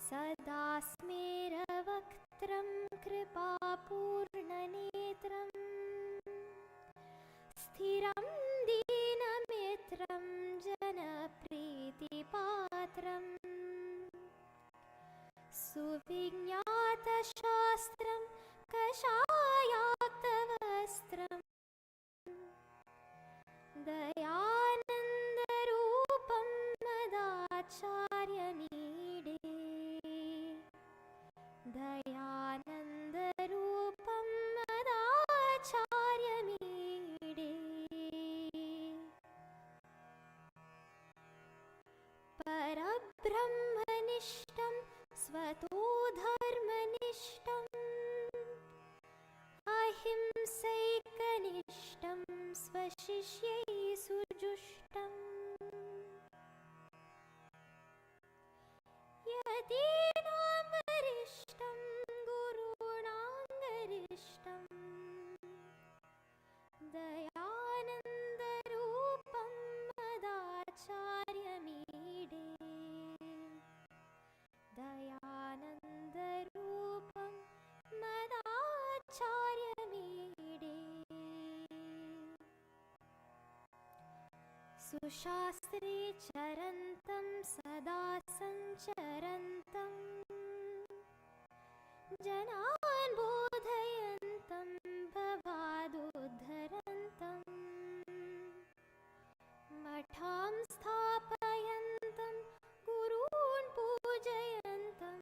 सदा स्मेरवक्त्रं कृपापूर्णनेत्रं स्थिरं दीनमित्रं जनप्रीतिपात्रम् सुविज्ञातशास्त्रं कषायाक्तवस्त्रम् दयानन्दरूपं मदाचार्यमीडे दयानन्दरूपं मदाचार्यमीडे परब्रह्मनिष्ठं स्वतो धर्मनिष्ठम् अहिंसैकनिष्ठं स्वशिष्यै सुजुष्टम् यतीनां वरिष्ठं गुरूणां गरिष्ठं दयानन्दरूपं मदाचार्यमीडे दयानन्दरूपं मदाचार्यमीडे सुशास्त्रे चरन्तं सदा सञ्चरन्तं जनान् बोधयन्तं भवादुद्धरन्तं मठां स्थापयन्तं गुरून् पूजयन्तं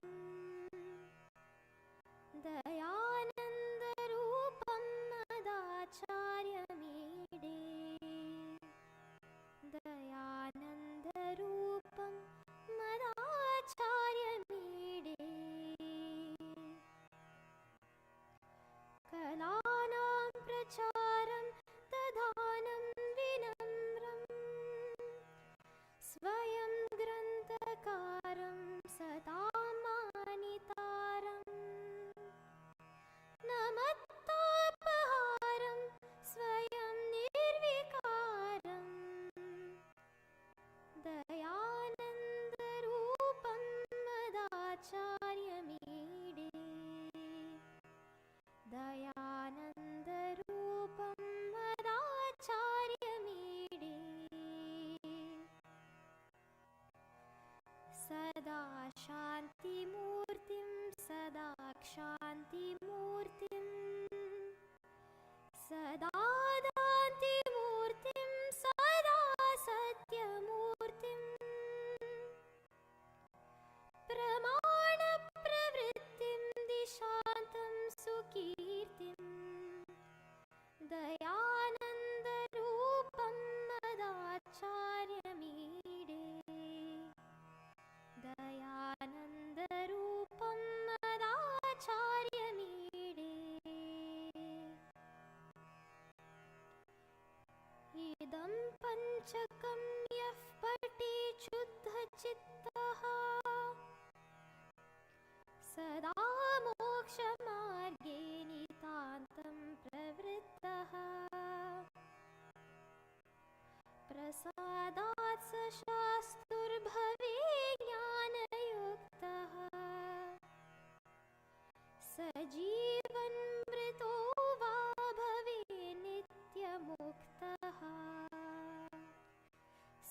दयानन्दरूपं मदाचार्यमीडे दयानन्दरूपं मदाचार्यमीडे कलानां प्रचारं दधानं विनम्रम् स्वयं ग्रन्थकारं सदा मानितारम् नमत्तापहारं स्वयं निर्विकारम् दयानन्दरूपं मदाचार्यमीडे दयानन्दरूपं मदाचार्यमीडे सदा शान्तिमूर्तिं सदा क्षान्तिमूर्तिं सदा दान्तिमूर्तिं सदा सत्यमूर्तिं प्रमाणप्रवृत्तिं दिशान्तं सुकीर्तिं दयानन्दरूपं मदाचार्यमीडे दयानन्दरूपं मदाचार्यमीडे इदं पञ्चकं यः पठेत् शुद्धचित्तः सदा मोक्षमार्गे नितान्तं प्रवृत्तः प्रसादात् स शास्तुर्भवे ज्ञानयुक्तः स जीवन्मृतो वा भवे नित्यमुक्तः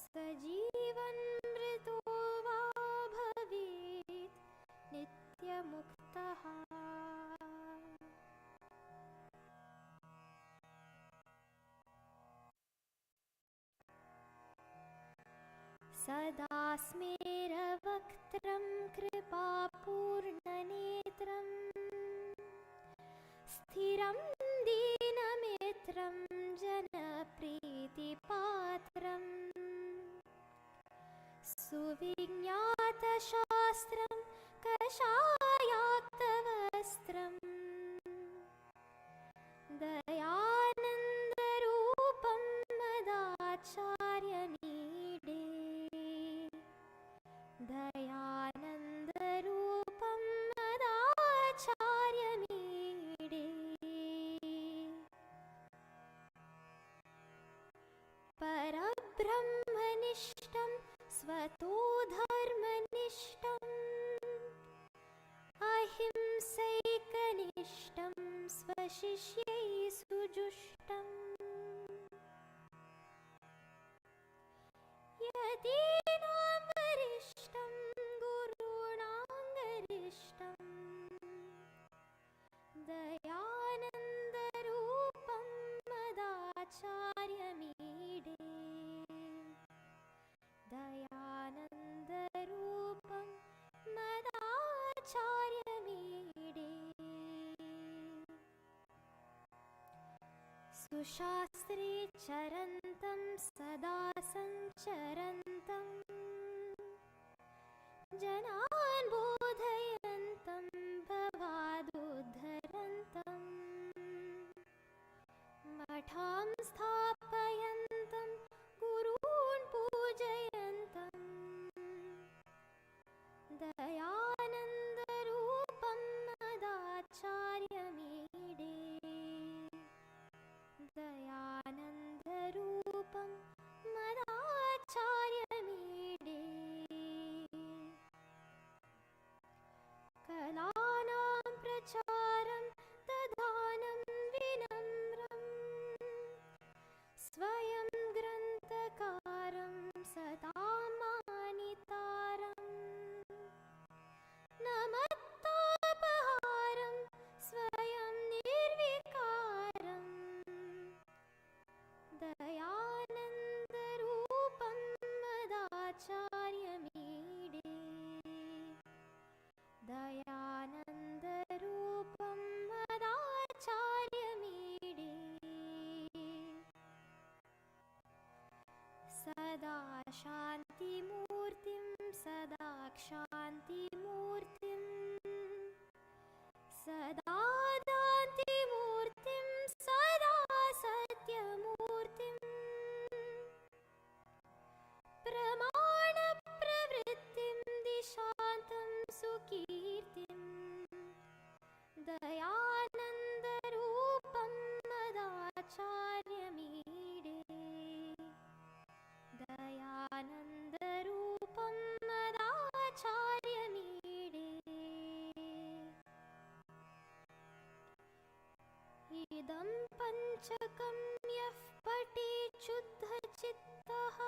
स जीवन्मृतो वा भवेत् नित्यमुक्तः सदा स्मेरवक्त्रं कृपापूर्णनेत्रं स्थिरं दीनमित्रं जनप्रीतिपात्रम् सुविज्ञातशास्त्रं कषायाक्तवस्त्रम् दयानन्दरूपं मदाचार्यमीडे दयानन्दरूपं मदाचार्यमीडे परब्रह्मनिष्ठं स्वतो धर्मनिष्ठम् स्वशिष्यै सुजुष्टम् यतीनां वरिष्ठं गुरूणां गरिष्ठम् दयानन्दरूपं मदाचार्यमीडे दयानन्दरूपं मदाचार्यमीडे सुशास्त्रे चरन्तं सदा सञ्चरन्तं जनान् बोधयन्तं भवादुद्धरन्तं मठां स्थापयन्तं गुरून् पूजयन्तं दयानन्दरूपं मदाचार्यमीडे दयानन्दरूपं मदाचार्यमीडे कलानां प्रचारं दधानं विनम्रम् स्वयं ग्रन्थकारं सदा मानितारम् नमत्तापहारं स्वयं निर्विकारम् दयानन्दरूपं मदाचार्यमीडे दयानन्दरूपं मदाचार्यमीडे सदा शान्तिमूर्तिं सदा क्षान्तिमूर्तिं सदा दान्तिमूर्तिं सदा सत्यमूर्तिं प्रमाणप्रवृत्तिं दिशान्तं सुकीर्तिं दयानन्दरूपं मदाचार्यमीडे दयानन्दरूपं मदाचार्यमीडे इदं पञ्चकं यः पठेत् शुद्धचित्तः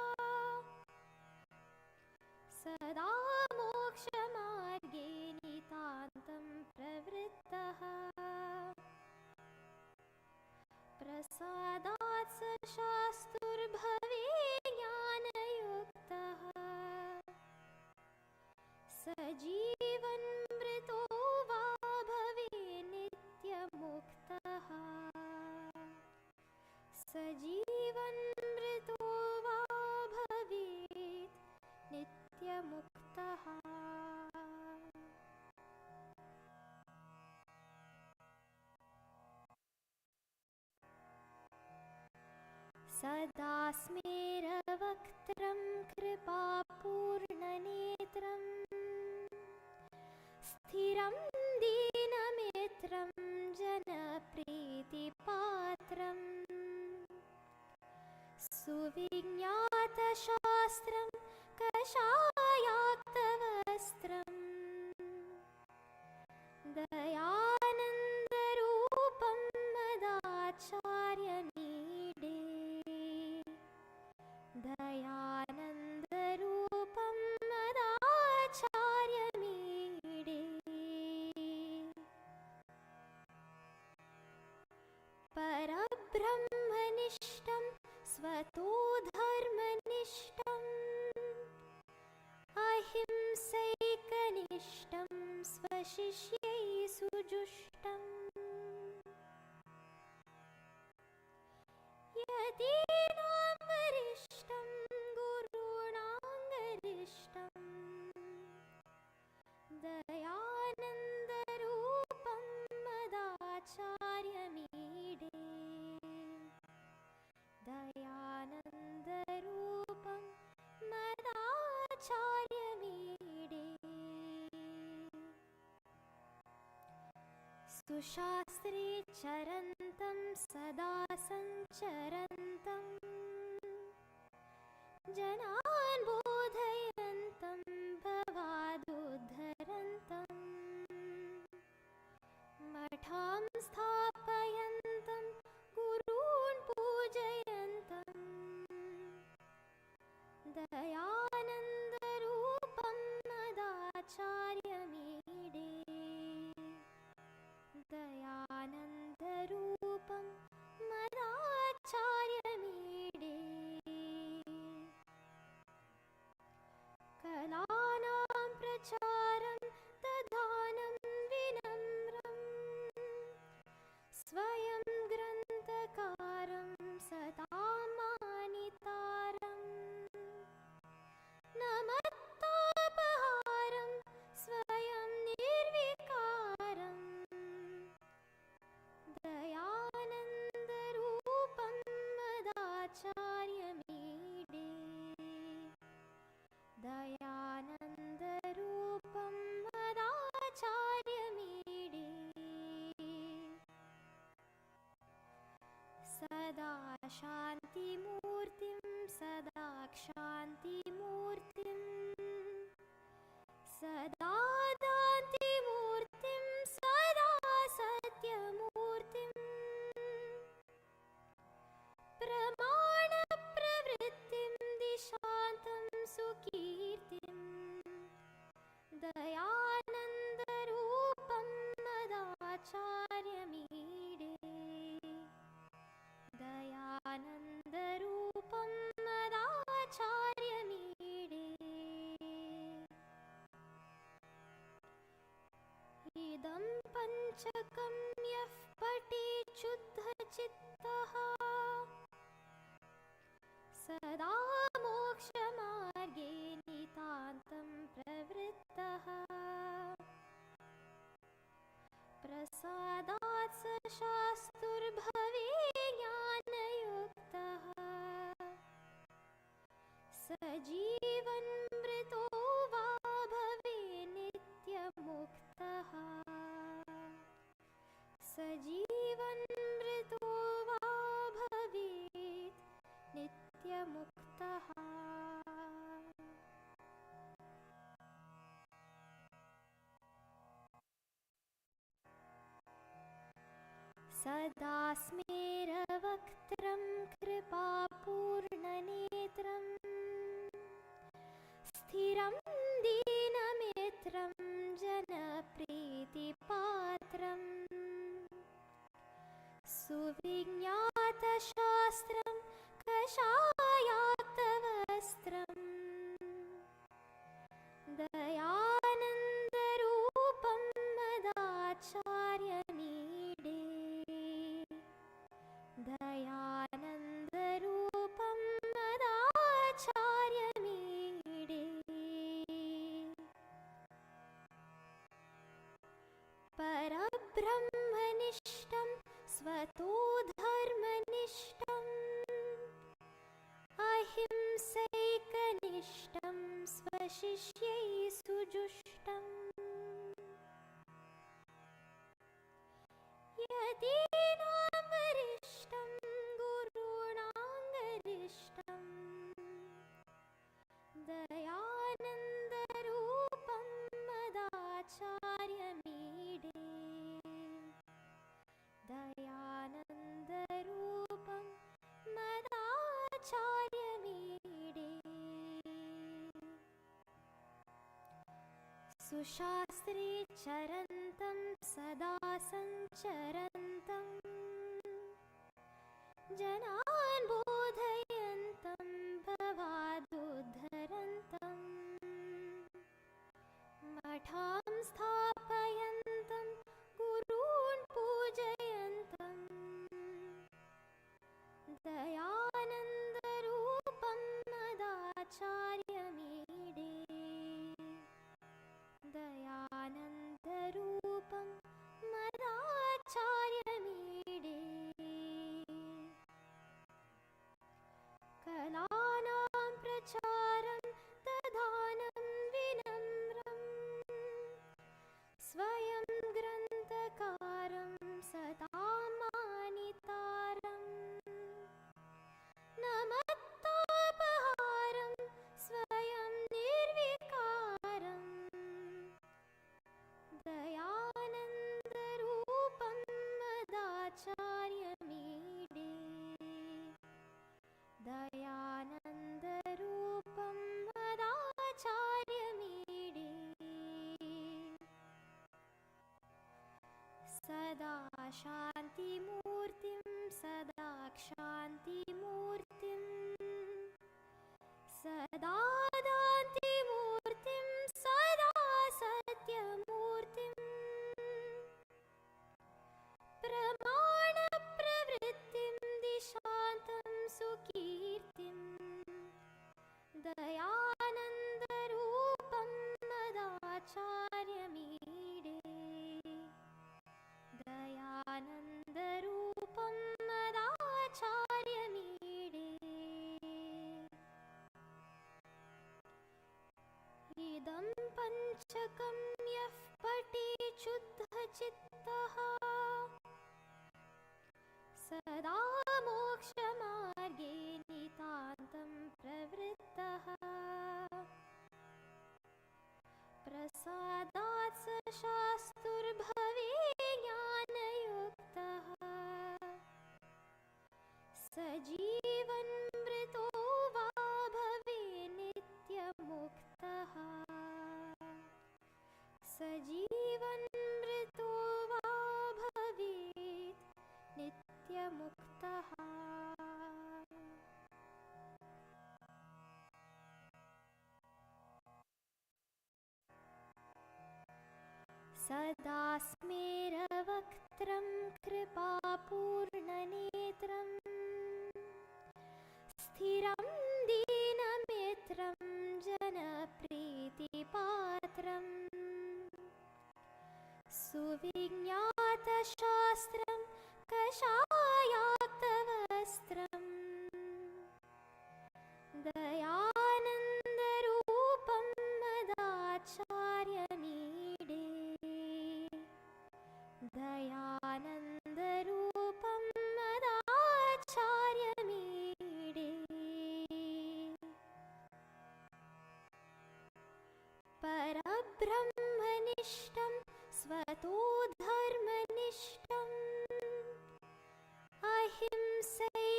सदा मोक्षमार्गे नितान्तं प्रवृत्तः प्रसादात् स शास्तुर्भवे ज्ञानयुक्तः स जीवन्मृतो वा भवे नित्यमुक्तः स जीवन्मृतो वा भवेत् नित्यमुक्तः सदा स्मेरवक्त्रं कृपापूर्णनेत्रं स्थिरं दीनमित्रं जनप्रीतिपात्रं सुविज्ञातशास्त्रं कषायाक्तवस्त्रं दयानन्दरूपं मदाचार्यमीडे दयानन्दरूपं मदाचार्यमीडे परब्रह्मनिष्ठं स्वतो धर्मनिष्ठम् अहिंसैकनिष्ठं स्वशिष्यै सुजुष्टम् यतीनां वरिष्ठं गुरूणां गरिष्ठं दयानन्दरूपं मदाचार्यमीडे दयानन्दरूपं मदाचार्यमीडे सुशास्त्रे चरन्तं सदा सञ्चरन्तं जनान् बोधयन्तं भवादुद्धरन्तं मठां स्थापयन्तं सदा शान्तिमूर्तिं सदा क्षान्तिमूर्तिं सदा दान्तिमूर्तिं सदा सत्यमूर्तिं प्रमाणप्रवृत्तिं दिशान्तं सुकीर्तिं दयानन्दरूपं मदाचार्यमीडे दयानन्दरूपं मदाचार्यमीडे इदं पञ्चकं यः पठेत् शुद्धचित्तः सदा मोक्षमार्गे नितान्तं प्रवृत्तः प्रसादात् स शास्तुर्भवे ज्ञानयुक्तः स जीवन्मृतो वा भवे नित्यमुक्तः स जीवन्मृतो वा भवेत् नित्यमुक्तः। सदा स्मेरवक्त्रं कृपापूर्णनेत्रं स्थिरं दीनमित्रं जनप्रीतिपात्रं सुविज्ञातशास्त्रं कषायाक्तवस्त्रं दयानन्दरूपं मदाचार्यमीडे दयानन्दरूपं मदाचार्यमीडे परब्रह्मनिष्ठं स्वतो धर्मनिष्ठम् अहिंसैकनिष्ठं स्वशिष्यै सुजुष्टम् यतीनां वरिष्ठं गुरूणां गरिष्ठं दयानन्दरूपं मदाचार्यमीडे दयानन्दरूपं मदाचार्यमीडे सुशास्त्रे चरन्तं सदा सञ्चरन्तं जनान् बोधयन्तं भवादुद्धरन्तं मठां स्थापयन्तं गुरून् पूजयन्तं दयानन्दरूपं मदाचार्यमीडे दयानन्दरूपं मदाचार्यमीडे कलानां प्रचारं तथा प्रसादात् स शास्तुर्भवे ज्ञानयुक्तः स जीवन्मृतो वा भवे नित्यमुक्तः स जीवन्मृतो वा भवेत् नित्यमुक्तः सदा स्मेरवक्त्रं कृपापूर्णनेत्रं स्थिरं दीनमित्रं जनप्रीतिपात्रम् सुविज्ञातशास्त्रं कषायाक्तवस्त्रम् दयानन्दरूपं मदाचार्यमीडे दयानन्दरूपं मदाचार्यमीडे परब्रह्मनिष्ठं स्वतो धर्मनिष्ठम् अहिंसैकनिष्ठं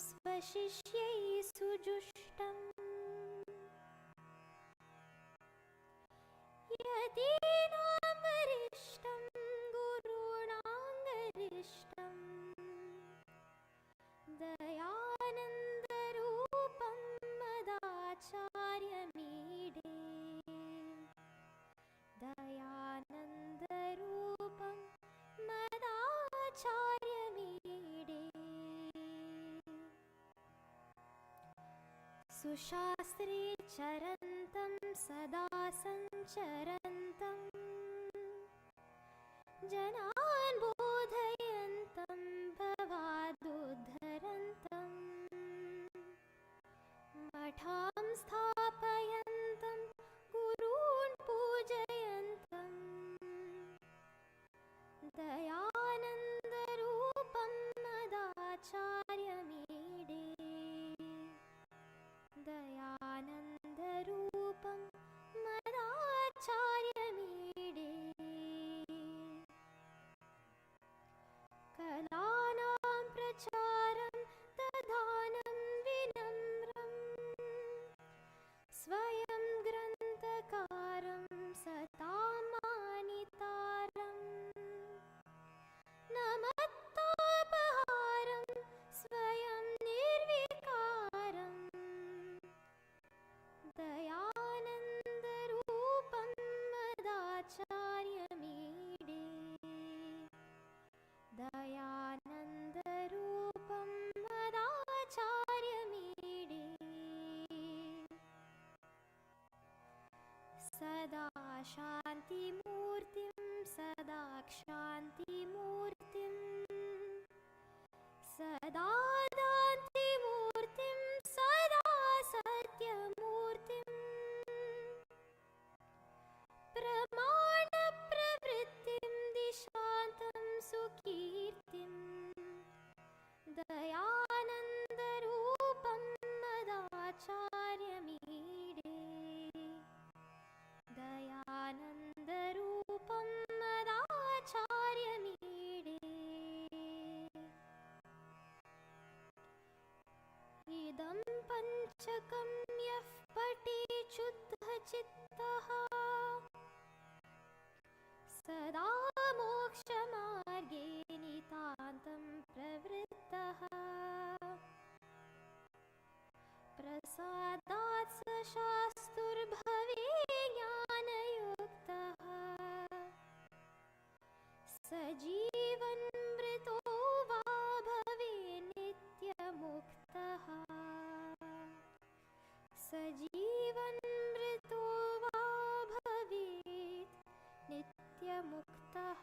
स्वशिष्यै सुजुष्टम् यदीनामरिष्टं गुरूणाङ्गरिष्टं दयानन्दरूपं मदाचार्यमीडे दयानन्दरूपं मदाचार्यमीडे सुशास्त्रे चरन्तं सदा सञ्चरन्तं जनान् बोधयन्तं भवादुद्धरन्तं मठां स्थापयन्तं गुरून् पूजयन्तं दयानन्दरूपं मदाचार्यमीडे दयानन्दरूपं मदाचार्यमीडे कलानां प्रचारं दधानं विनम्रम् स्वयं ग्रन्थकारं सतां मानितारम् नमत्तापहारं स्वयं निर्विकारम् दयानन्दरूपं मदाचार्यमीडे दयानन्दरूपं मदाचार्यमीडे सदा शान्तिमूर्तिं सदा क्षान्तिमूर्तिं सदा दान्तिमूर्तिं सदा सत्यमूर्तिं प्रमाणप्रवृत्तिं दिशान्तं सुकीर्तिं दयानन्दरूपं मदाचार्यमीडे दयानन्दरूपं मदाचार्यमीडे इदं पञ्चकं यः पठेत् शुद्धचित्तः सदा मोक्षमार्गे नितान्तं प्रवृत्तः प्रसादात् स शास्तुर्भवे ज्ञानयुक्तः स जीवन्मृतो वा भवे नित्यमुक्तः स जीवन्मृतो वा भवेत् नित्यमुक्तः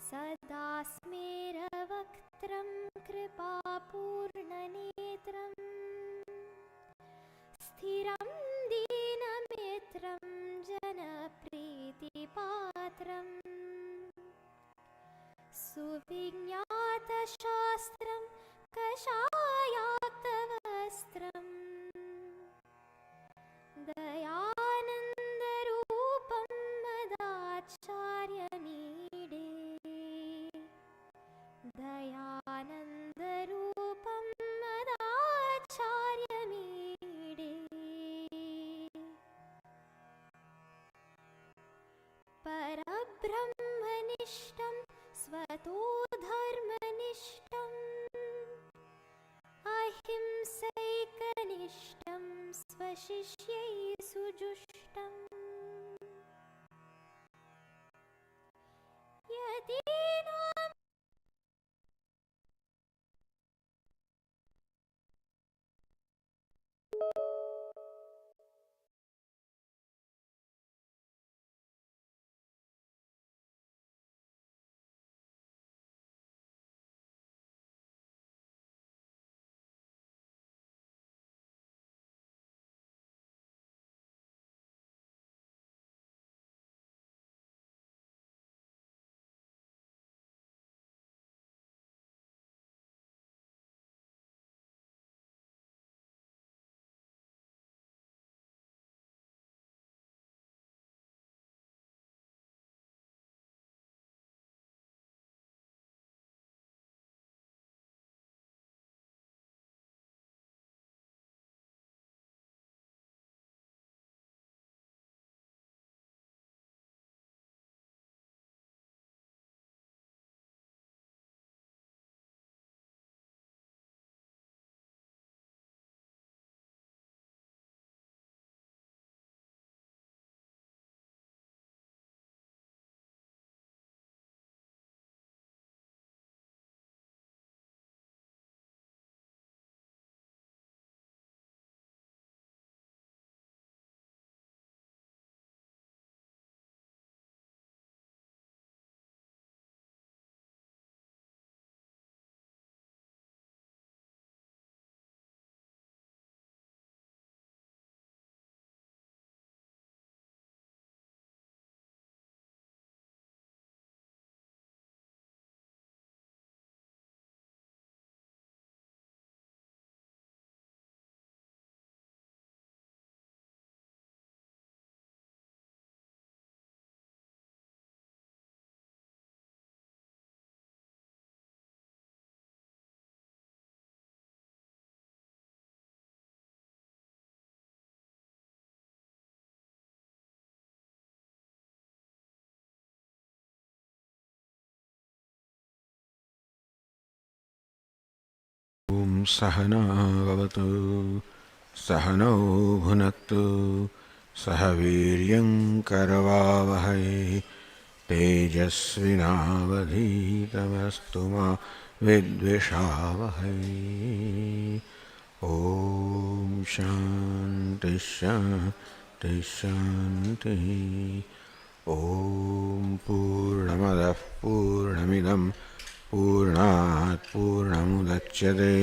सदा स्मेरवक्त्रं कृपापूर्णनेत्रं स्थिरं दीनमित्रं जनप्रीतिपात्रम् सुविज्ञातशास्त्रं जातशास्त्रं कषायाक्तवस्त्रम् दयानन्दरूपं मदाचार्यमीडे दयानन्दरूपं मदाचार्यमीडे परब्रह्मनिष्ठं स्वतो धर्मनिष्ठम् अहिंसैकनिष्ठं स्वशिष्यै सुजुष्टम् यतीनां सहना भवतु सहनौ भुनक्तु सह वीर्यं करवावहै तेजस्विनावधीतमस्तु मा विद्विषावहै। ॐ शान्ति शान्ति शान्तिः। ॐ पूर्णमदः पूर्णमिदं पूर्णात् पूर्णमुदच्यते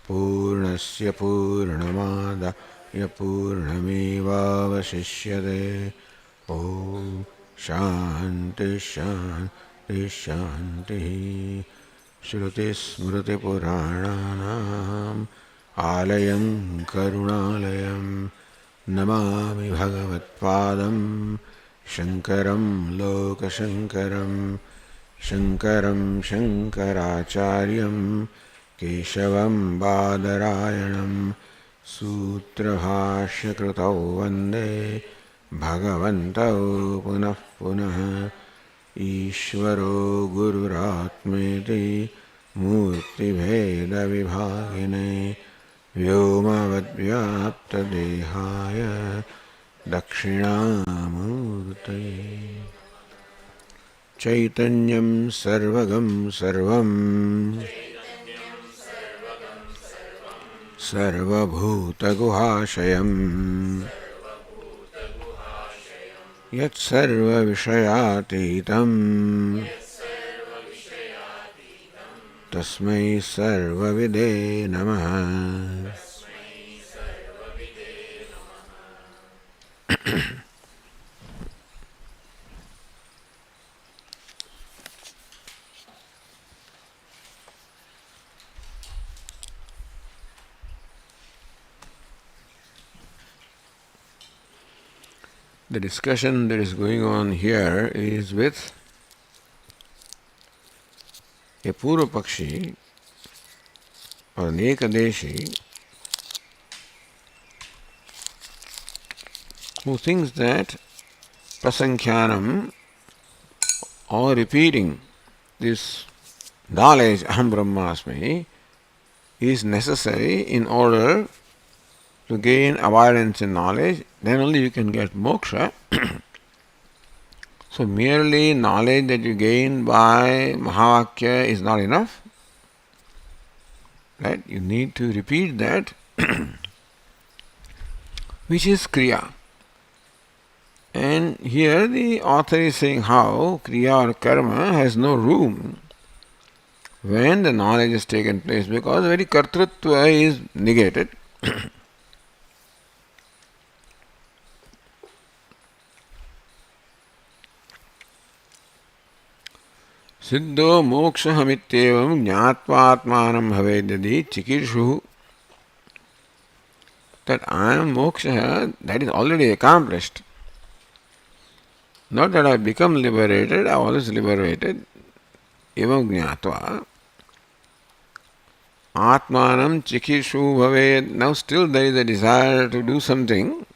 पूर्णस्य पूर्णमादाय पूर्णमेवावशिष्यते। ॐ शान्ति शान्ति शान्तिः। श्रुतिस्मृतिपुराणानाम् आलयं करुणालयं नमामि भगवत्पादं शङ्करं लोकशङ्करं। शङ्करं शङ्कराचार्यं केशवं बादरायणं सूत्रभाष्यकृतौ वन्दे भगवन्तौ पुनः पुनः। ईश्वरो गुरुरात्मेति मूर्तिभेदविभागिने व्योमवद्व्याप्तदेहाय दक्षिणामूर्तये। चैतन्यं सर्वगं सर्वं सर्वभूतगुहाशयं यत्सर्वविषयातीतं तस्मै सर्वविदे नमः। The discussion that is going on here is with a Purva Pakshi or an Ekadeshi who thinks that prasankhyanam or repeating this knowledge aham brahmasmi is necessary in order to gain abidance in knowledge, then only you can get moksha. So merely knowledge that you gain by Mahavakya is not enough. Right? You need to repeat that, which is Kriya. And here the author is saying how Kriya or Karma has no room when the knowledge has taken place, because very Kartrutva is negated. Siddho mokshahamityevam jnatvatmanam bhavedyadi chikishu. That I am moksha, that is already accomplished. Not that I become liberated, I was liberated. Evam jnatva. Atmanam chikishu bhaved. Now still there is a desire to do something.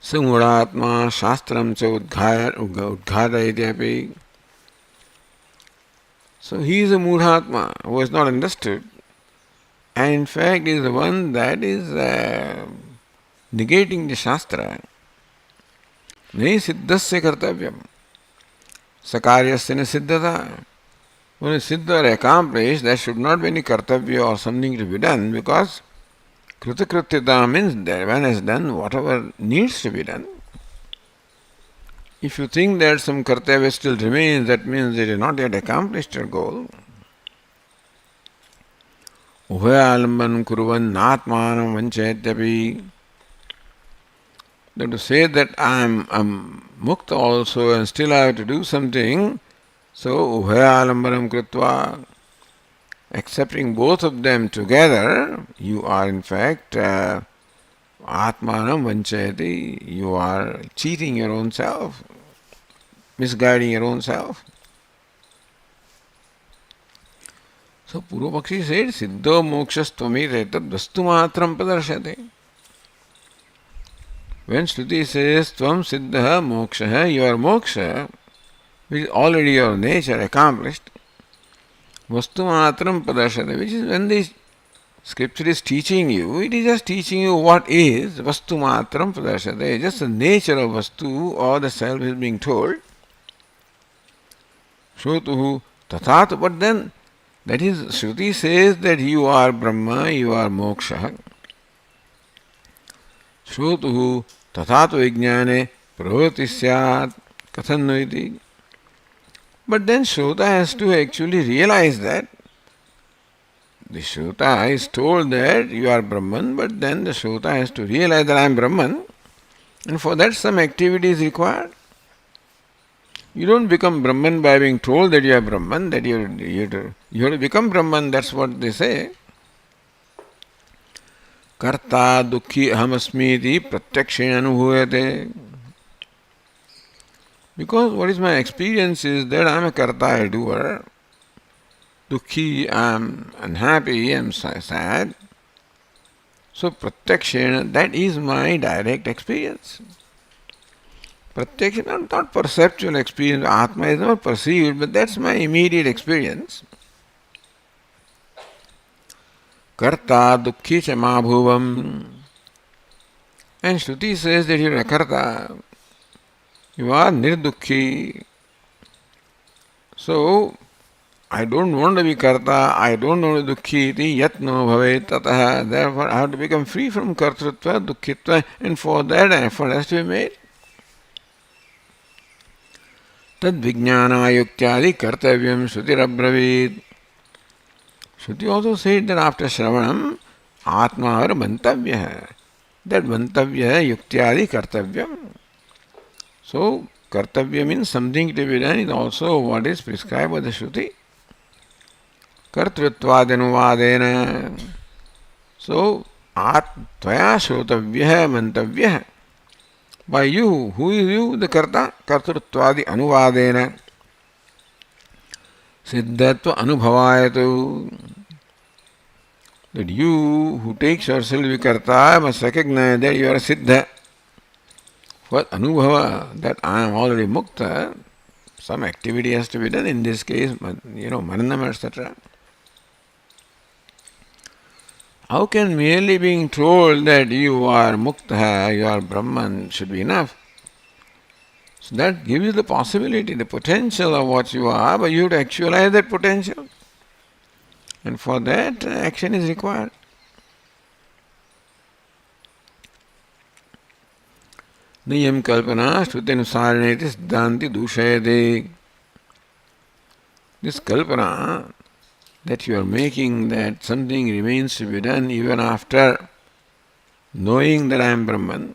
Samudhatma shastram cha udghadayatyapi. So he is a mudhatma who has not understood, and in fact is the one that is negating the shastra. Nahi siddhasya kartavyam sakaryasya na siddhata. When a siddha or accomplished, there should not be any kartavya or something to be done, because Kritakrityata means that one has done whatever needs to be done. If you think that some kartavya still remains, that means it is not yet accomplished your goal. Ubhayalamban kuruvan natmanam vanchayatyapi. That to say that I am mukta also and still I have to do something, so ubhayalambanam krutva, accepting both of them together, you are in fact atmanam vanchayati, you are cheating your own self, misguiding your own self. So Purva Pakshi said, Siddho mokshastvami tad vastu matram padarshate. When Shruti says, Tvam siddha moksha, you are moksha, which is already your nature accomplished, vastu matram padarshate, which is when the scripture is teaching you, it is just teaching you what is vastu matram padarshate, just the nature of vastu or the self is being told. Shrotuhu tathatu, but then that is, Shruti says that you are Brahma, you are moksha. Shrotuhu tathatu vijnane pravati syat kathanno iti. But then Shrota has to actually realize that. The Shrota is told that you are Brahman, but then the Shrota has to realize that I am Brahman, and for that some activity is required. You don't become Brahman by being told that you are Brahman, that you have to become Brahman, that's what they say. Karta dukhi ahamasmi iti pratyakshena anubhuyate. Because what is my experience is that I am a karta, a doer. Dukhi, I am unhappy, I am sad. So pratyakshena, that is my direct experience. Pratyakshena, not perceptual experience. Atma is not perceived, but that's my immediate experience. Karta dukhi cha mabhuvam. And Shruti says that you are a karta. You are nirdukhi. So, I don't want to be karta, I don't want to be dukhi iti yatno bhavet tataha. Therefore, I have to become free from kartrutva, dukhitva, and for that an effort has to be made. Tad vijnana yuktyadi kartavyam shrutirabravit. Shruti also said that after Shravanam, Atma var mantavya. That mantavya yuktyadi kartavyam. So, kartavya means something to be done is also what is prescribed by the Shruti. Kartrutvadanuvadena. So, tvaya shrotavyah mantavyah. By you, who is you? The karta, kartrutvadi anuvadena. Siddhatva anubhavayatu. That you who takes yourself to be karta must recognize that you are a siddha. For anubhava, that I am already mukta, some activity has to be done. In this case, mananam, etc. How can merely being told that you are mukta, you are Brahman should be enough? So that gives you the possibility, the potential of what you are, but you have to actualize that potential. And for that, action is required. Niyam kalpana shrutenusarneti siddhanti dushayate. This kalpana that you are making, that something remains to be done even after knowing that I am Brahman,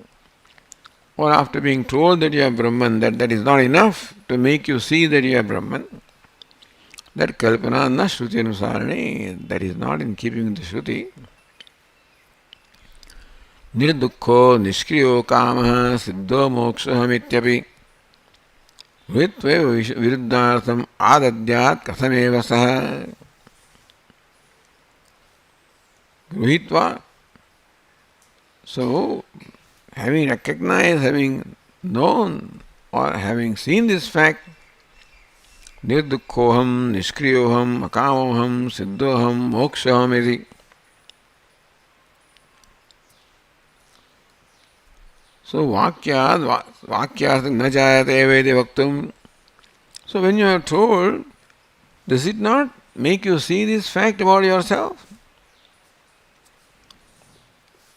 or after being told that you are Brahman, that is not enough to make you see that you are Brahman. That kalpana na shruti anusarani, that is not in keeping with the shruti. Nirdukho nishkriyo kamaha siddho moksha mityapi vritve viruddhartham adadyat kathameva saha. Gruhitva. So, having recognized, having known, or having seen this fact, nirdukhoham, nishkriyoham, akamoham, siddhoham, mokshaham iti. So, vakyat na jayate vedi vaktum. So, when you are told, does it not make you see this fact about yourself?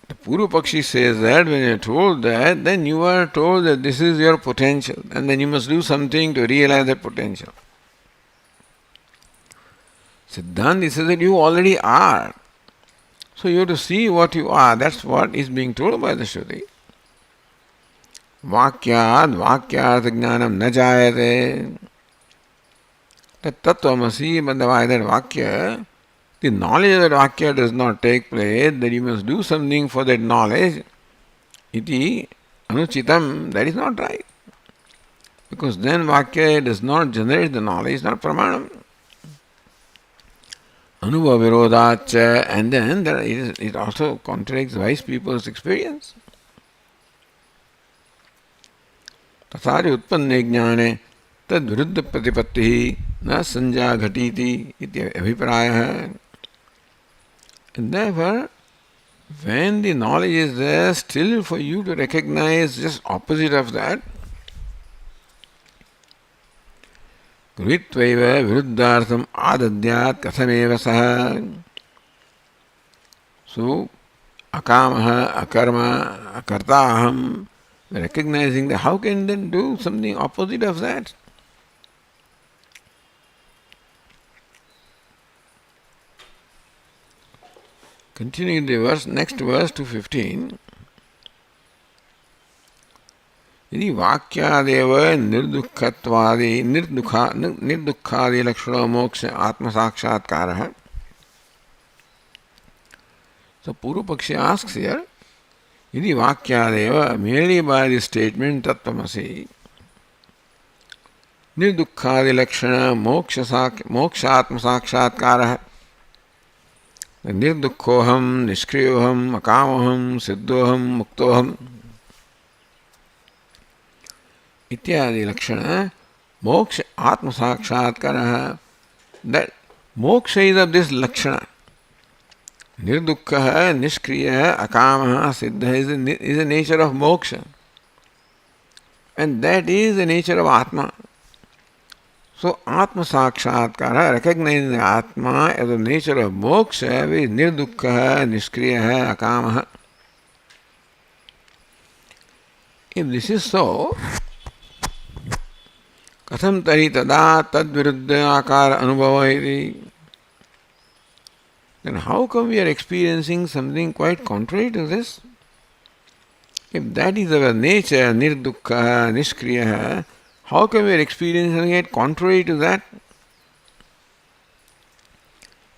The Purva Pakshi says that when you are told that, then you are told that this is your potential, and then you must do something to realize that potential. Siddhanti says that you already are. So you have to see what you are. That's what is being told by the Shruti. Vakyat jnanam na jayate. That tattvamasi, but by that vakya, the knowledge of that vakya does not take place, that you must do something for that knowledge. Iti anuchitam, that is not right. Because then vakya does not generate the knowledge, not pramanam. Anubhava virodhacha, and then it also contradicts wise people's experience. Tathari utpanne jnane tad viruddha pratipattihi na sanja ghatiti iti abhiprayah. And therefore, when the knowledge is there, still for you to recognize just opposite of that, Guritvaiva viruddhartham adadyat kathameva saha. So, akamaha, akarma, akartaham, recognizing that how can then do something opposite of that? Continuing the verse, next verse 215. Yadi vakyadeva nirdukhatvadi nirdukhadi lakshana moksha atma sakshatkaraha. So Purva Pakshi asks here, Yadi vakyadeva, merely by the statement tattvamasi, nirdukhadi lakshana moksha atma sakshatkaraha. Nirdukhoham, nishkriyoham, akamoham, siddhoham, muktoham. Ityadi lakshana, moksha atma sakshatkaraha. That moksha is of this lakshana. Nirdukkaha, nishkriyaha, akamaha, siddha is the nature of moksha. And that is the nature of Atma. So, Atma Sakshatkara, recognizing the Atma as the nature of moksha, is nirdukkaha, nishkriyaha, akamaha. If this is so, katham tari tada tad viruddha akara anubhava iti. Then how come we are experiencing something quite contrary to this? If that is our nature, nirdukkaha, nishkriyaha, how come we are experiencing it contrary to that?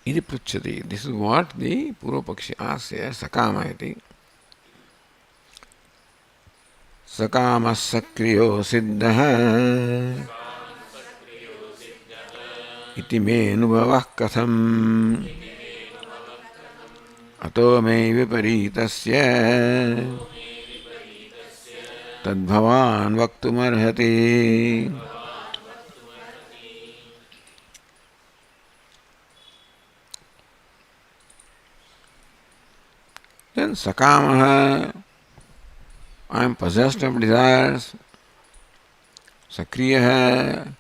Iti pruchati. This is what the Purvapakshi asks here, Sakama iti. Sakama sakriyo siddha iti me anubhavah katham ato me viparitasya tadbhavan vaktumarhati. Then Sakamaha, I am possessed of desires. Sakriyaha,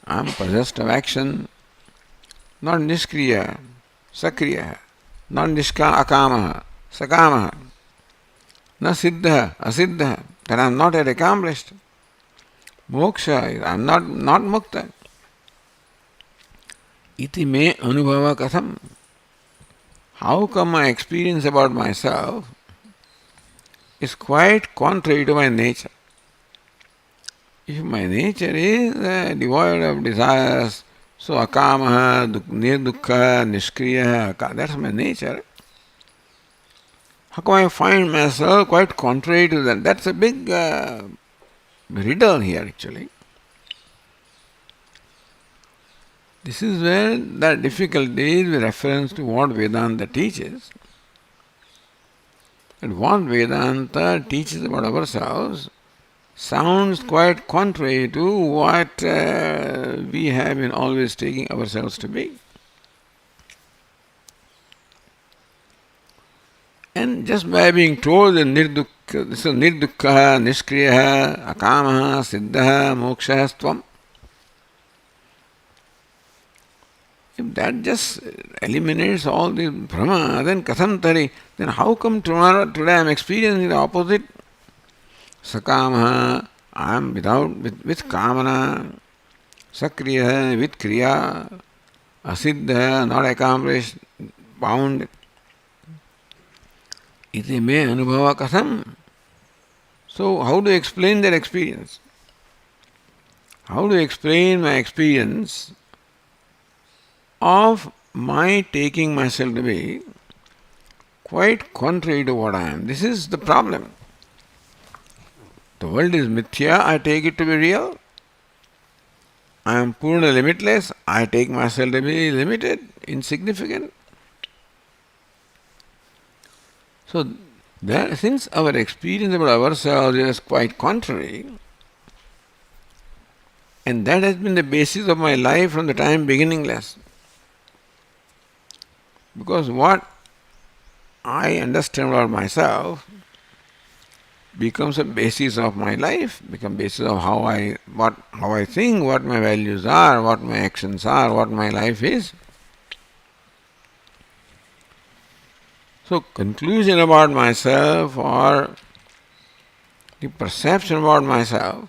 I am possessed of action. Not Niskriya, Sakriyaha. Not Akamaha, Sakamaha. Na Siddha, Asiddha, that I am not yet accomplished. Moksha, I am not mukta. Iti me anubhava katham. How come my experience about myself is quite contrary to my nature? If my nature is devoid of desires, so akamaha, nirdukha, niskriya, that's my nature. How come I find myself quite contrary to that? That's a big riddle here actually. This is where the difficulty is with reference to what Vedanta teaches. And what Vedanta teaches about ourselves sounds quite contrary to what we have been always taking ourselves to be. And just by being told that nirdukha, niskriya, akamaha, siddha, moksha, stvam, if that just eliminates all the Brahma, then kathantari, then how come today I am experiencing the opposite? Sakamaha, I am with kamana, sakriya, with kriya, asiddha, not accomplished, bound. Iti me anubhava katham. So how do you explain that experience? How do you explain my experience of my taking myself to be quite contrary to what I am? This is the problem. The world is mithya, I take it to be real. I am purna limitless, I take myself to be limited, insignificant. So, since our experience about ourselves is quite contrary, and that has been the basis of my life from the time beginningless. Because what I understand about myself becomes a basis of my life, becomes basis of how I think, what my values are, what my actions are, what my life is. So conclusion about myself or the perception about myself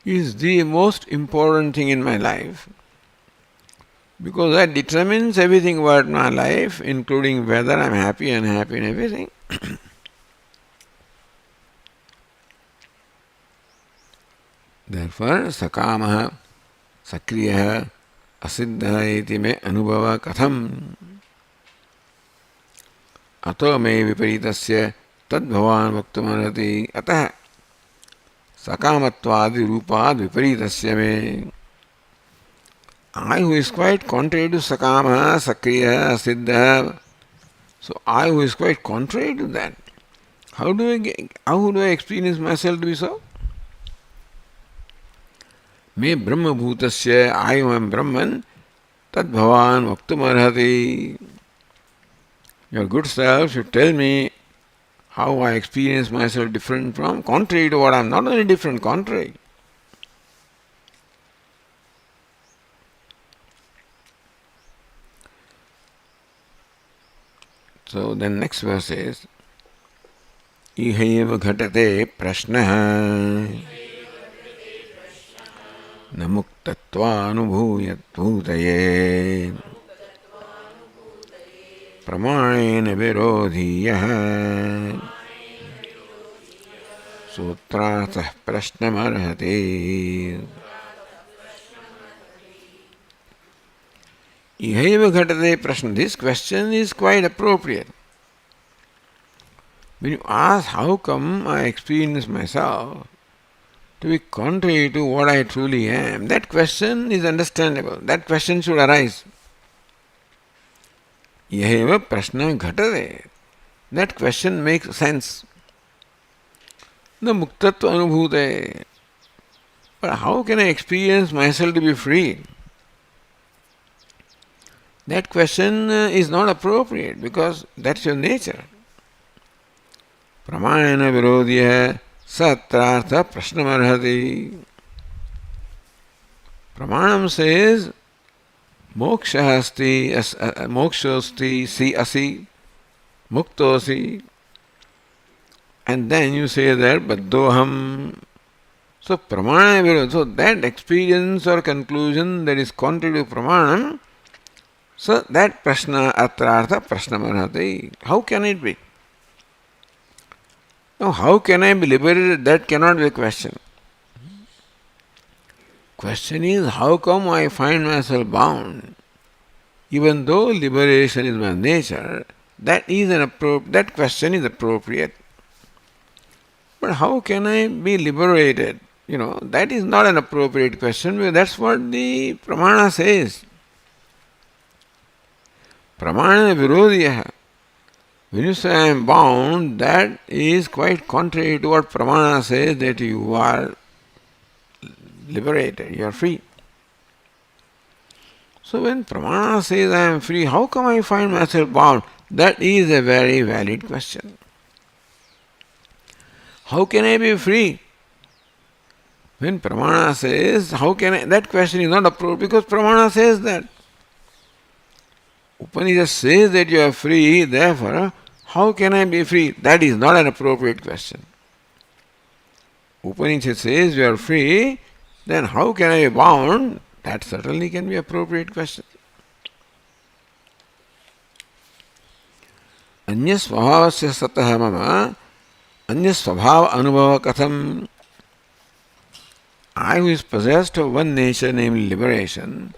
is the most important thing in my life, because that determines everything about my life, including whether I am happy, unhappy and everything. Therefore, sakamaha, sakriyaha, asiddha iti me anubhava katham ato me viparitasya tadbhavan vaktumarhati atah sakamattvadi rupad viparitasya me. I who is quite contrary to sakama, sakriya, siddha, so I who is quite contrary to that, how do I experience myself to be so? Me brahma bhutasya, I who am Brahman, tad bhavan vaktumarhati. Your good self should tell me how I experience myself different from, contrary to what I am, not only different, contrary. So then next verse is ihaiva ghatate prashnaha na muktatva anubhuyat bhutaye pramanena virodhiyah sutratah prashnamarhate. Ihaiva ghatate prashna. This question is quite appropriate. When you ask how come I experience myself to be contrary to what I truly am, that question is understandable. That question should arise. Ihaiva prashna ghatate. That question makes sense. The muktatva anubhute. But how can I experience myself to be free? That question is not appropriate because that's your nature. Pramanena virodhya satrartha prashnamarhati. Pramanam says moksha asti, mokshosti, si asi, muktosi. And then you say that baddoham. So pramana virodha, so that experience or conclusion that is contrary to pramanam, so that prashna atrartha prashnamarhati. How can it be? Now, how can I be liberated? That cannot be a question. Question is, how come I find myself bound? Even though liberation is my nature, that question is appropriate. But how can I be liberated? That is not an appropriate question because that's what the pramana says. Pramana virodhya. When you say I am bound, that is quite contrary to what pramana says that you are liberated, you are free. So when pramana says I am free, how come I find myself bound? That is a very valid question. How can I be free? When pramana says, how can I? That question is not appropriate because pramana says that. Upanishad says that you are free, therefore, how can I be free? That is not an appropriate question. Upanishad says you are free, then how can I be bound? That certainly can be an appropriate question. Anyasvabhavasya satah mama, anyasvabhava anubhava katham. I who is possessed of one nature, namely liberation,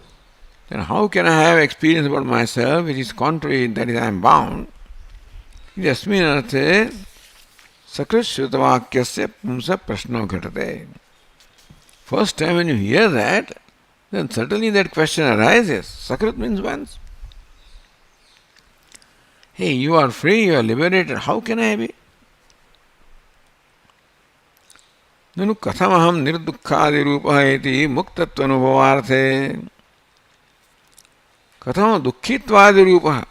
then how can I have experience about myself which is contrary, that is, I am bound? Yasmin arthe sakrit shrutavakyasya pumsa prashno ghatate. First time when you hear that, then certainly that question arises. Sakrit means once. Hey, you are free, you are liberated, how can I be? Nanu kathamaham nirdukkhadi rupaha iti muktatva anubhavarthe. Katham dukkhittvadi rupaha.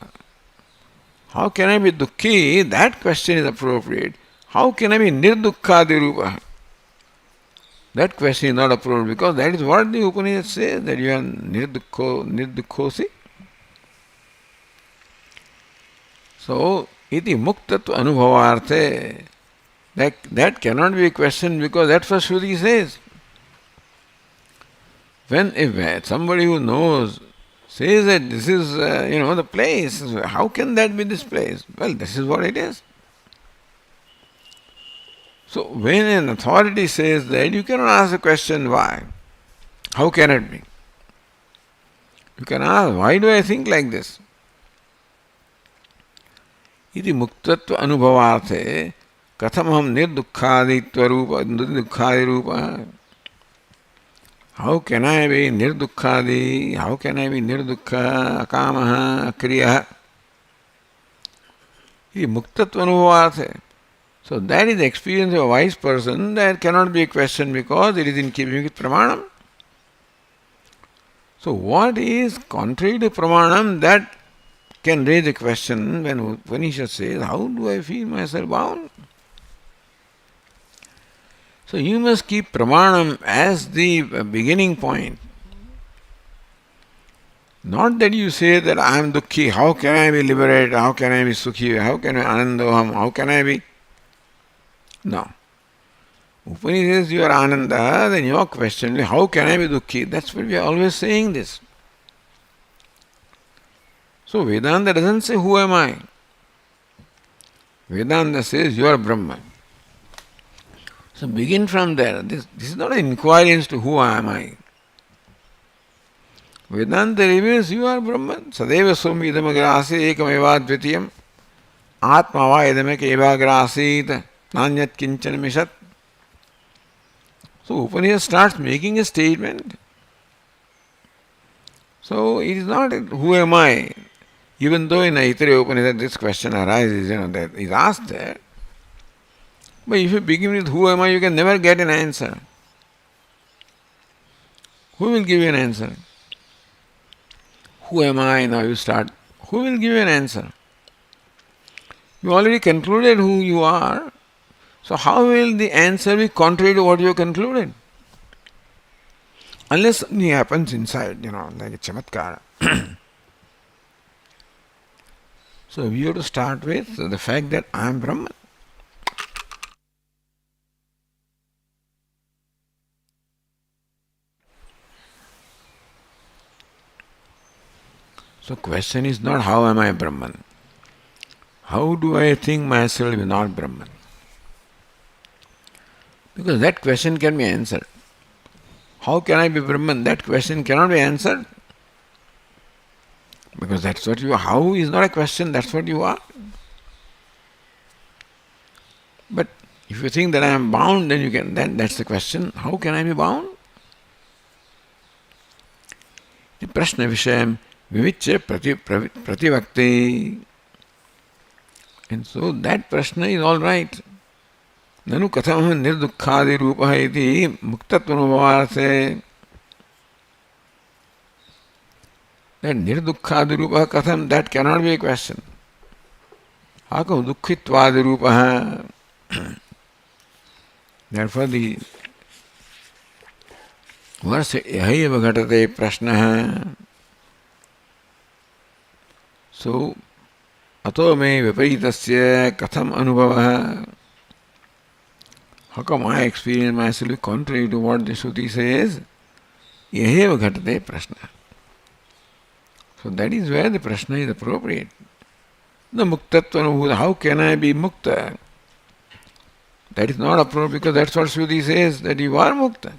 How can I be dukkhi? That question is appropriate. How can I be nirdukkhadi rupaha? That question is not appropriate because that is what the Upanishad says, that you are nirdukhosi. So, iti muktatva anubhavarthe. That cannot be a question because that's what Shruti says. If somebody who knows says that this is, the place, how can that be this place? Well, this is what it is. So, when an authority says that, you cannot ask the question, why? How can it be? You can ask, why do I think like this? Iti muktatva anubhavarthe kathamaham nirdukkhadi rupa. How can I be nirdukkhadi? How can I be nirdukha, akamaha, akriyaha? Iti muktatva anubhavarthe. So that is the experience of a wise person. That cannot be a question because it is in keeping with pramanam. So what is contrary to pramanam that can raise a question when Upanishad says, how do I feel myself bound? So you must keep pramanam as the beginning point. Not that you say that I am dukkhi, how can I be liberated, how can I be sukhi, how can I anandoham, how can I be... No. Upanishad says you are ananda, then your question is, how can I be dukkhi? That's why we are always saying this. So Vedanta doesn't say, who am I? Vedanta says, you are Brahman. So begin from there. This is not an inquiry as to who am I. Vedanta reveals you are Brahman. Sadeva Swami idamagrasi ekameva dvitiyam. Atma va idameka evagrasit. Nanyat kinchan mishat. So Upanishad starts making a statement. So it is not who am I? Even though in Aitreya Upanishad this question arises, that is asked there. But if you begin with who am I, you can never get an answer. Who will give you an answer? Who am I? Now you start. Who will give you an answer? You already concluded who you are. So how will the answer be contrary to what you concluded? Unless something happens inside, like a chamatkara. So we have to start with the fact that I am Brahman. So question is not how am I Brahman? How do I think myself is not Brahman? Because that question can be answered. How can I be Brahman? That question cannot be answered. Because that's what you are. How is not a question, that's what you are. But if you think that I am bound, then that's the question. How can I be bound? The prashna vishayam vivicche prativakti. And so that prashna is all right. Nanu katham nirdukhadi rupaha iti muktatvanubhavarse. That nirdukhadi rupaha katham, that cannot be a question. How come dukhitvadi rupaha? Therefore the verse yahaiva ghatate prashnaha. So ato me viparitasya katham anubhavaha. How come I experience myself contrary to what the Shruti says? Yahaiva ghatate prashna. So that is where the prashna is appropriate. The muktatva anubhuta, how can I be mukta? That is not appropriate because that's what Shruti says, that you are mukta.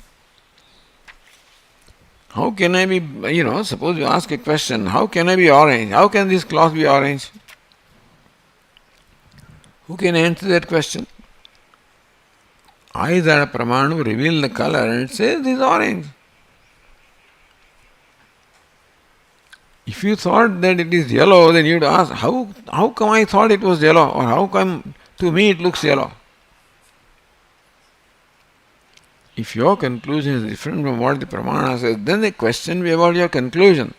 How can I be, suppose you ask a question, how can I be orange? How can this cloth be orange? Who can answer that question? Eyes are a pramanu, reveal the color and it says this is orange. If you thought that it is yellow, then you would ask, how come I thought it was yellow? Or how come to me it looks yellow? If your conclusion is different from what the pramana says, then the question will be about your conclusion.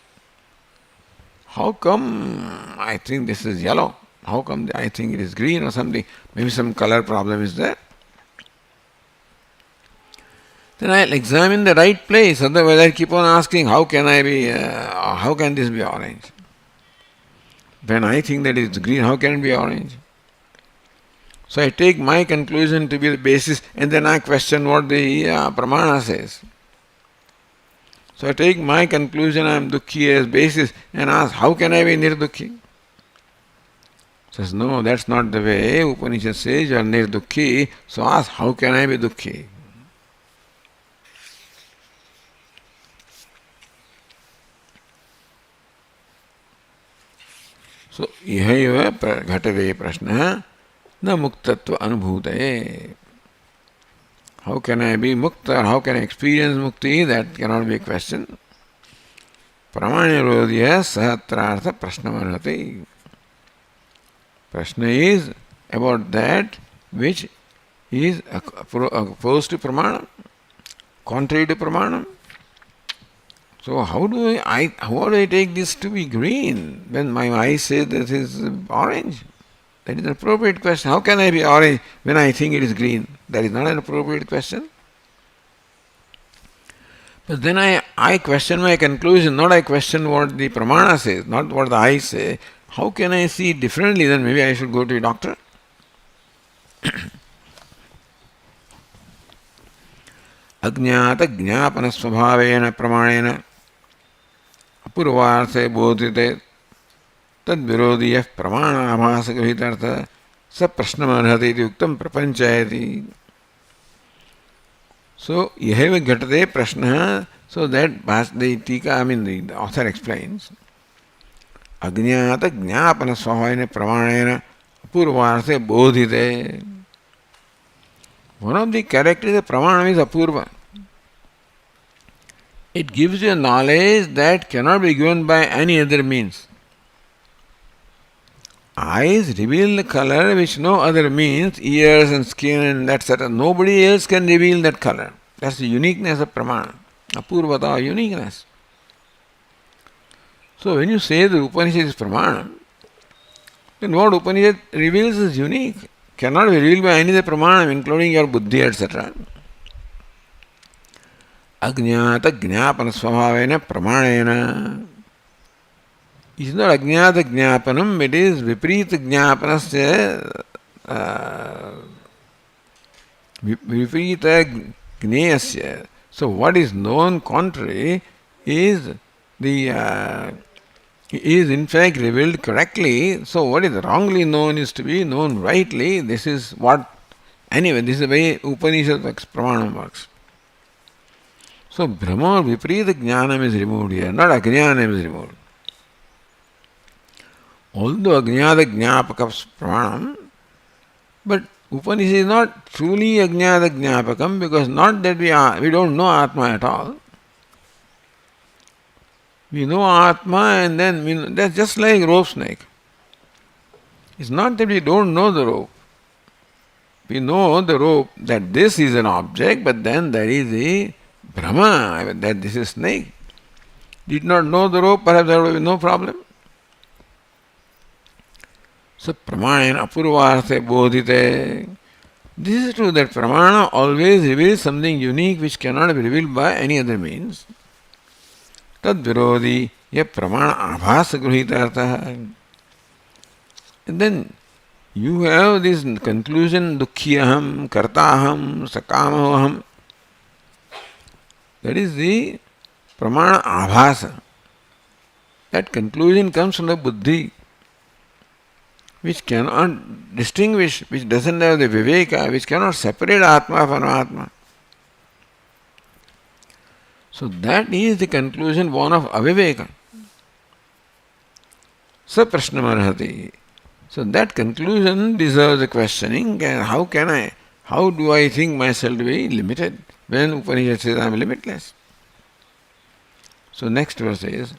How come I think this is yellow? How come I think it is green or something? Maybe some color problem is there. Then I'll examine the right place. Otherwise I keep on asking, how can this be orange? When I think that it's green, how can it be orange? So I take my conclusion to be the basis and then I question what the pramana says. So I take my conclusion, I am dukkhi as basis and ask, how can I be nirdukhi? Says, no, that's not the way. Upanishad says you are nirdukhi. So ask, how can I be dukkhi? So, ihaiva ghatave prashna na muktatva anubhutaye. How can I be mukta? How can I experience mukti? That cannot be a question. Pramanya rodhya sahatrartha prashnamarhati. Prashna is about that which is opposed to pramanam, contrary to pramanam. So how do I take this to be green when my eyes say this is orange? That is an appropriate question. How can I be orange when I think it is green? That is not an appropriate question. But then I question my conclusion, not I question what the pramana says, not what the eyes say. How can I see differently? Then maybe I should go to a doctor. Ajnata jnapana svabhavena pramanena apurvarthe bodhite tad virodhiyah pramana abhasa grahitartha sa prashnamarhati iti uktam prapanchayati. So, yaheva ghatate prashna So that the Tika, the author explains, Agnyata Jnapana Swahayana Pramanayana Apurvarthe Bodhite. One of the characters of Pramana is Apurva. It gives you a knowledge that cannot be given by any other means. Eyes reveal the color which no other means, ears and skin and etc. Nobody else can reveal that color. That's the uniqueness of Pramana. Apurvata, uniqueness. So when you say the Upanishad is Pramana, then what Upanishad reveals is unique. Cannot be revealed by any other Pramana, including your buddhi, etc. Agnyata Jnapana Swabhavena Pramanena. It is not Agnyata Jnapanam, it is Viprita Jnapanasya Viprita Gneyasya. So what is known contrary is is in fact revealed correctly. So what is wrongly known is to be known rightly. This is what, anyway, this is the way Upanishad works, Pramanam works. So Brahma or Viprita Jnanam is removed here, not Ajnanam is removed. Although Ajnata Jnapakam Pramanam, but Upanishad is not truly Ajnata Jnapakam, because not that we don't know Atma at all. We know Atma and then that's just like rope snake. It's not that we don't know the rope. We know the rope, that this is an object, but then there is a Brahma, that this is snake. Did not know the rope, perhaps there would be no problem. So Pramana Apurvarthe Bodhite. This is true that Pramana always reveals something unique which cannot be revealed by any other means. Tad Virodi Ye Pramana Abhasa Gruhitartha. And then you have this conclusion, Dukkhiyaham, Kartaham, Sakamahoham. That is the Pramana Abhasa. That conclusion comes from the buddhi, which cannot distinguish, which doesn't have the viveka, which cannot separate Atma from Atma. So that is the conclusion born of aviveka. Sa prashnamarhati. So that conclusion deserves a questioning. And how do I think myself to be limited when Upanishad says I am limitless? So next verse is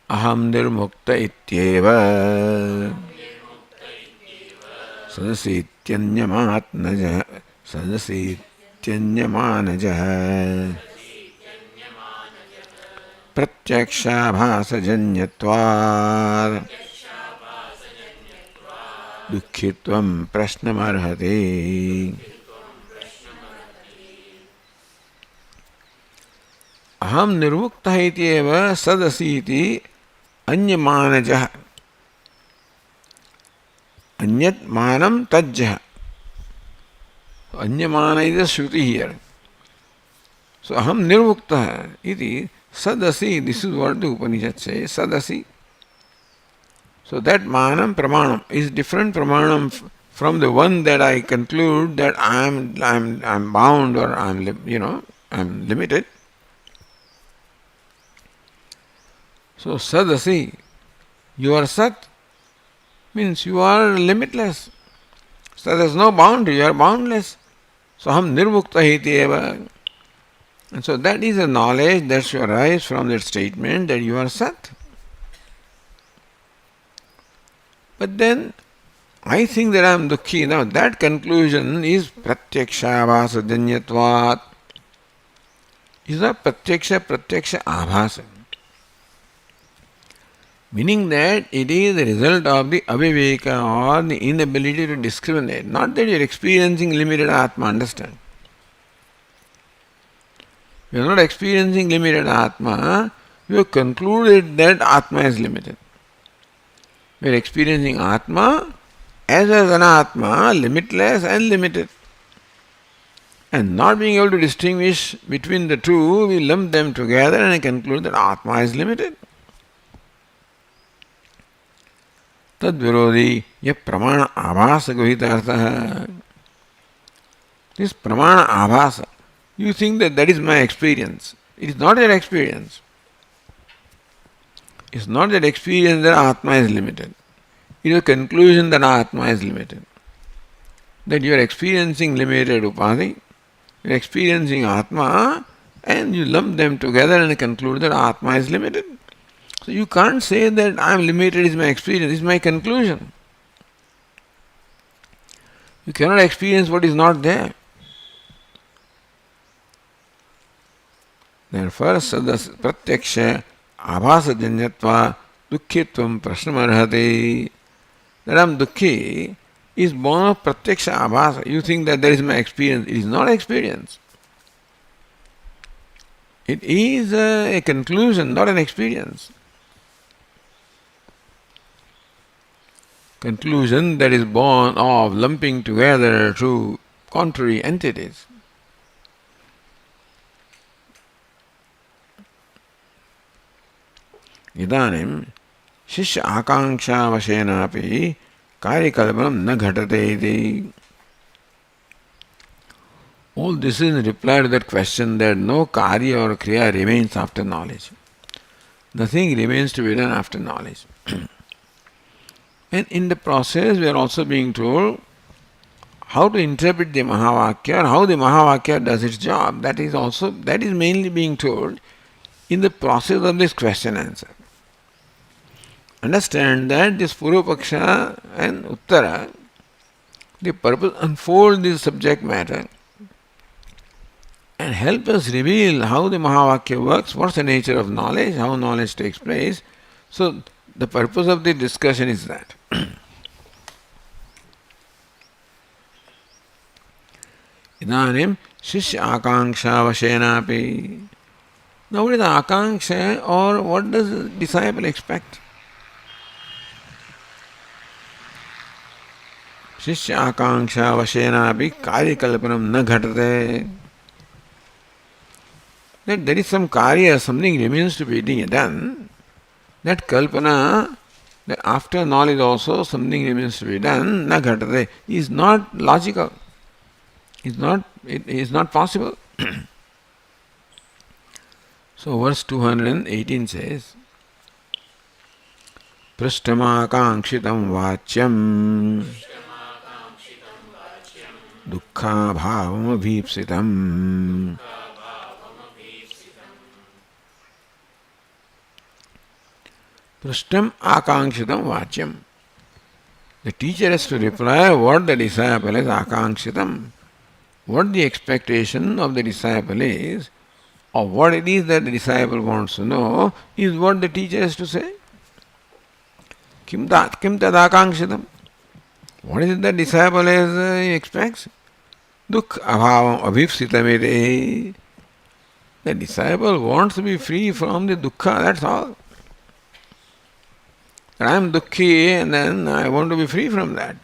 Aham nirmukta ityeva sadasityanyamaatnaja sadasityanyamanaja pratyakshabhasajanyatvad dukhitvam prashnamarhati. Aham nirmukta ityeva sadasiti Anyamanajah. Anyat manam tajjah. Anyamana is a shruti here. So aham nirmukta iti sadasi. This is what the Upanishad says. Sadasi. So that manam pramanam is different pramanam from the one that I conclude that I'm bound or I'm limited. So sadasi, you are sat, means you are limitless. So there is no boundary, you are boundless. So aham nirmukta iti eva. And so that is a knowledge that should arise from that statement that you are sat. But then I think that I am dukhi. Now that conclusion is pratyaksha janyatvat. Is not pratyaksha abhasa. Meaning that it is the result of the aviveka or the inability to discriminate. Not that you are experiencing limited Atma, understand. You are not experiencing limited Atma, you have concluded that Atma is limited. We are experiencing Atma as Anatma, limitless and limited. And not being able to distinguish between the two, we lump them together and conclude that Atma is limited. Tad virodi ya pramana abhasa guhitartha. This pramana abhasa, You think that that is my experience. It is not your experience. It's not that experience that Atma is limited. It is a conclusion that Atma is limited. That you are experiencing limited upadhi, you are experiencing Atma, and you lump them together and conclude that Atma is limited. So you can't say that I am limited is my experience, is my conclusion. You cannot experience what is not there. Therefore, sadas pratyaksha abhasa janyatva dukkhitvam prashnamarhati. That I am dukkhi is born of pratyaksha abhasa. You think that there is my experience. It is not experience. It is a conclusion, not an experience. Conclusion that is born of lumping together two contrary entities. Idanim shishya akanksha vashenapi karyakalpanam na ghatate iti. All this is in reply to that question that no karya or kriya remains after knowledge. Nothing remains to be done after knowledge. And in the process we are also being told how to interpret the Mahavakya or how the Mahavakya does its job. That is mainly being told in the process of this question answer. Understand that this Purvapaksha and Uttara, the purpose unfold this subject matter and help us reveal how the Mahavakya works, what's the nature of knowledge, how knowledge takes place. So the purpose of the discussion is that. Idanim shishya akanksha vashenapi. Now what is the akanksha, or what does the disciple expect? Shishya akanksha vashenapi karyakalpanam na ghatate. That there is some karya, something remains to be done. That kalpana, that after knowledge also something remains to be done, na ghatate, is not logical. It is not possible. So verse 218 says, Prashtamakankshitam vachyam dukkha bhavam abhipsitam. Prashtam akankshitam vachyam. The teacher has to reply what the disciple is akankshitam. What the expectation of the disciple is, or what it is that the disciple wants to know, is what the teacher has to say. Kim tad akankshitam. What is it that disciple expects? Dukha abhavam abhipsitamete. The disciple wants to be free from the dukkha, that's all. I am dukkhi and then I want to be free from that.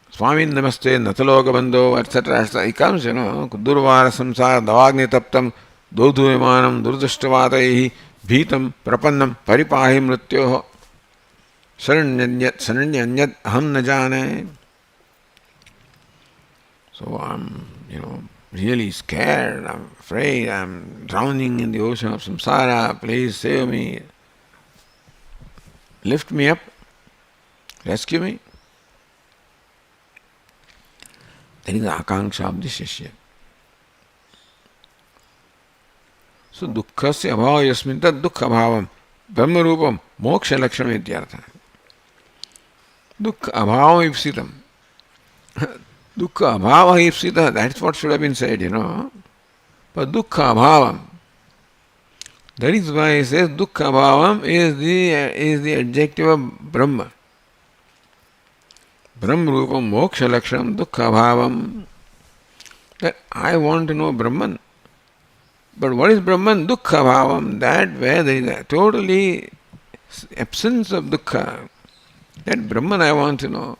Swami namaste, nataloka bandho, etc. He comes, Durvara samsara davagni taptam dodhu vimanam durdashtavataihi bhitam prapannam paripahi mrityoho saranyanyat aham na jane. So I'm, really scared, I'm afraid, I'm drowning in the ocean of samsara, please save me. Lift me up, rescue me. That is the akanksha of the shishya. So dukkhasya abhava yasmin tad dukkha bhavam brahma rupam moksha lakshanam ityartha. Dukkha abhava ipsitam. Dukkha abhava ipsita, that's what should have been said, But dukkha abhavam. That is why he says dukkha bhavam is the adjective of Brahma. Brahm rupam moksha lakshanam dukkha bhavam. That I want to know Brahman. But what is Brahman? Dukkha bhavam. That where there is a totally absence of dukkha. That Brahman I want to know.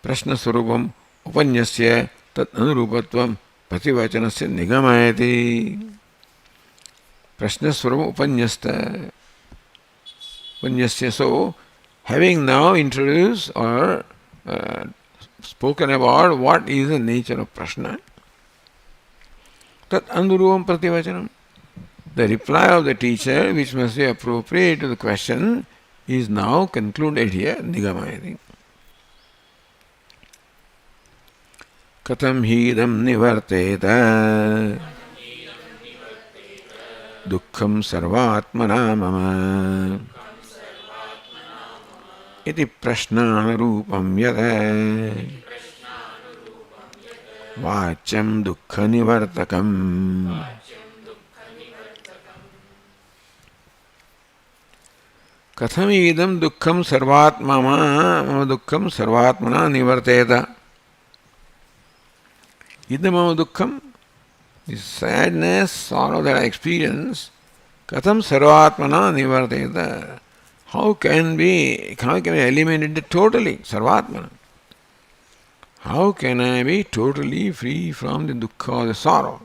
Prashna swarupam upanyasya tat anurupatvam prativachanasya nigamayati. Prashna swarupam upanyasta. Upanyasya, so having now introduced or spoken about what is the nature of prashna, tat anurupam prativachanam. The reply of the teacher, which must be appropriate to the question, is now concluded here, nigamayati. Katham hidam nivarteta dukham sarvatmana mama iti prashnanarupam yada vachyam dukkha nivartakam. Katham idam dukkham sarvatmama dukkham sarvatmana nivarteta. Idam mama dukkham, this sadness, sorrow that I experience, katham sarvatmana nivarteta. How can we eliminate it totally? Sarvatmana. How can I be totally free from the dukkha or the sorrow?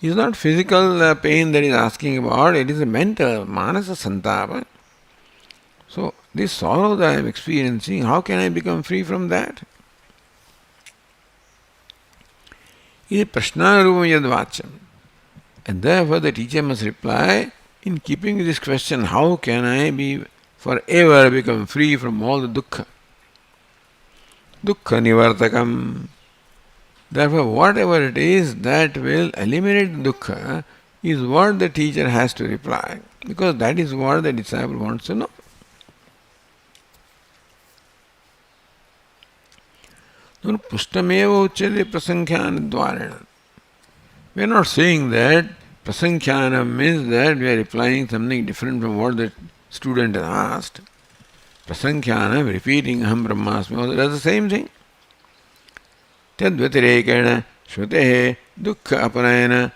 It is not physical pain that he is asking about, it is a mental, manasa santapa. So, this sorrow that I am experiencing, how can I become free from that? It is prashnarupam yadvachyam. And therefore the teacher must reply, in keeping with this question, how can I be forever become free from all the dukkha? Dukkha nivartakam. Therefore, whatever it is that will eliminate the dukkha is what the teacher has to reply, because that is what the disciple wants to know. Pushtameva uchyate prasankhyan dvarena. We are not saying that prasankhyanam means that we are replying something different from what the student has asked. Prasankhyanam, repeating aham brahmasmi, that's the same thing. Tadvatirekena shrutehe dukkha aparayana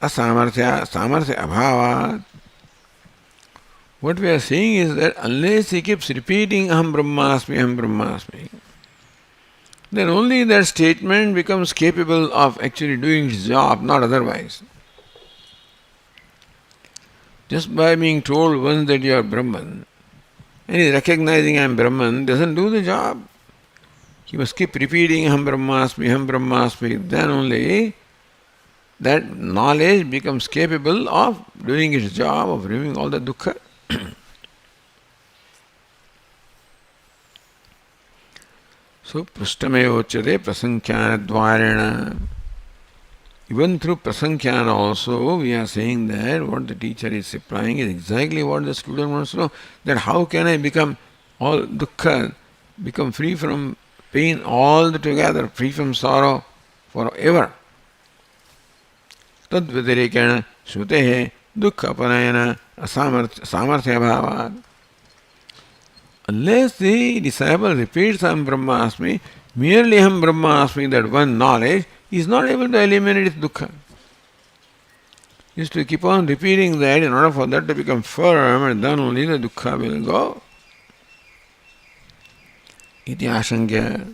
asamarthya samarthya abhavat. What we are saying is that unless he keeps repeating aham brahmasmi, then only that statement becomes capable of actually doing his job, not otherwise. Just by being told once that you are Brahman, and he is recognizing I am Brahman, doesn't do the job. He must keep repeating aham brahmasmi, then only that knowledge becomes capable of doing its job, of removing all the dukkha. So, prashtameva uchyate prasankhyan dvarena. Even through prasankhyan also, we are saying that what the teacher is replying is exactly what the student wants to know. That how can I become all dukkha, become free from pain altogether, free from sorrow forever. Tadvatirekena shrutehe dukkha aparayana samarthya bhavat. Unless the disciple repeats aham brahmasmi, merely aham brahmasmi, that one knowledge, is not able to eliminate its dukkha. He has to keep on repeating that in order for that to become firm, and then only the dukkha will go. Iti ashankya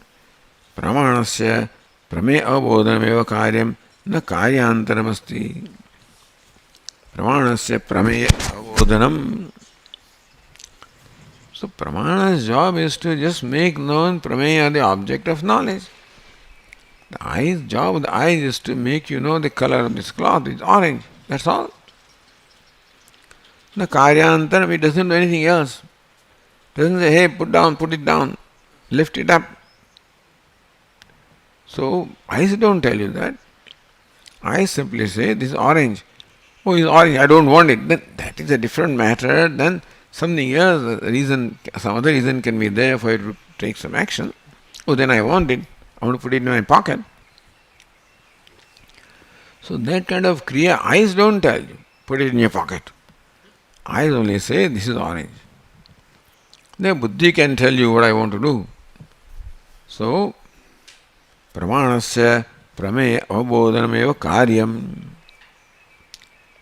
pramanasya prame avabodhanameva karyam na karyantaramasti. Pramanasya prame avabodhanam. So pramana's job is to just make known prameya, the object of knowledge. The job of the eyes is to make you know the color of this cloth is orange. That's all. The karyantaram, it doesn't do anything else. It doesn't say, hey, put it down, lift it up. So eyes don't tell you that. Eyes simply say, this is orange. Oh, it's orange, I don't want it. Then that is a different matter. Then something else, some other reason can be there for you to take some action. Oh, then I want it. I want to put it in my pocket. So that kind of kriya, eyes don't tell you, put it in your pocket. Eyes only say, this is orange. The buddhi can tell you what I want to do. So, pramanasya prameya avabodhanameva karyam.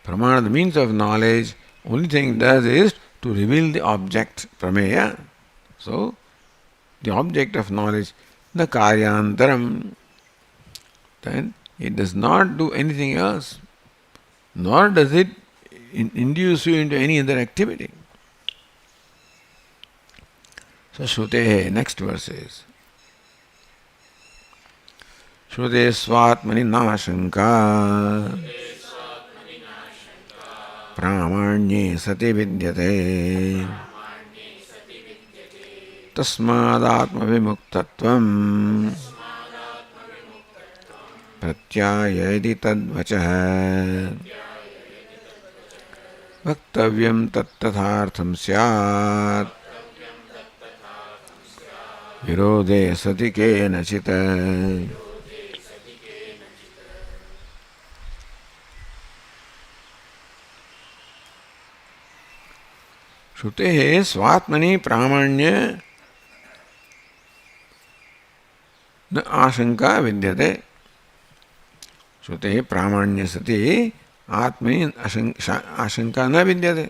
Pramana, the means of knowledge, only thing it does is to reveal the object, prameya. So, the object of knowledge, the karyantaram, then it does not do anything else, nor does it induce you into any other activity. So Shrutehe, next verse is Shrute Swatmani Nashanka Pramanye Sati Vidyate Tasmadatma Vimuktatvam Pratyayadi Tadvacha Vaktavyam Tattathartham Syat Virode Sati Kenachita. Shrutehe Swatmani Pramanya न आशंका विद्यते. श्रुते प्रामाण्य सति आत्मनि आशंका न विद्यते.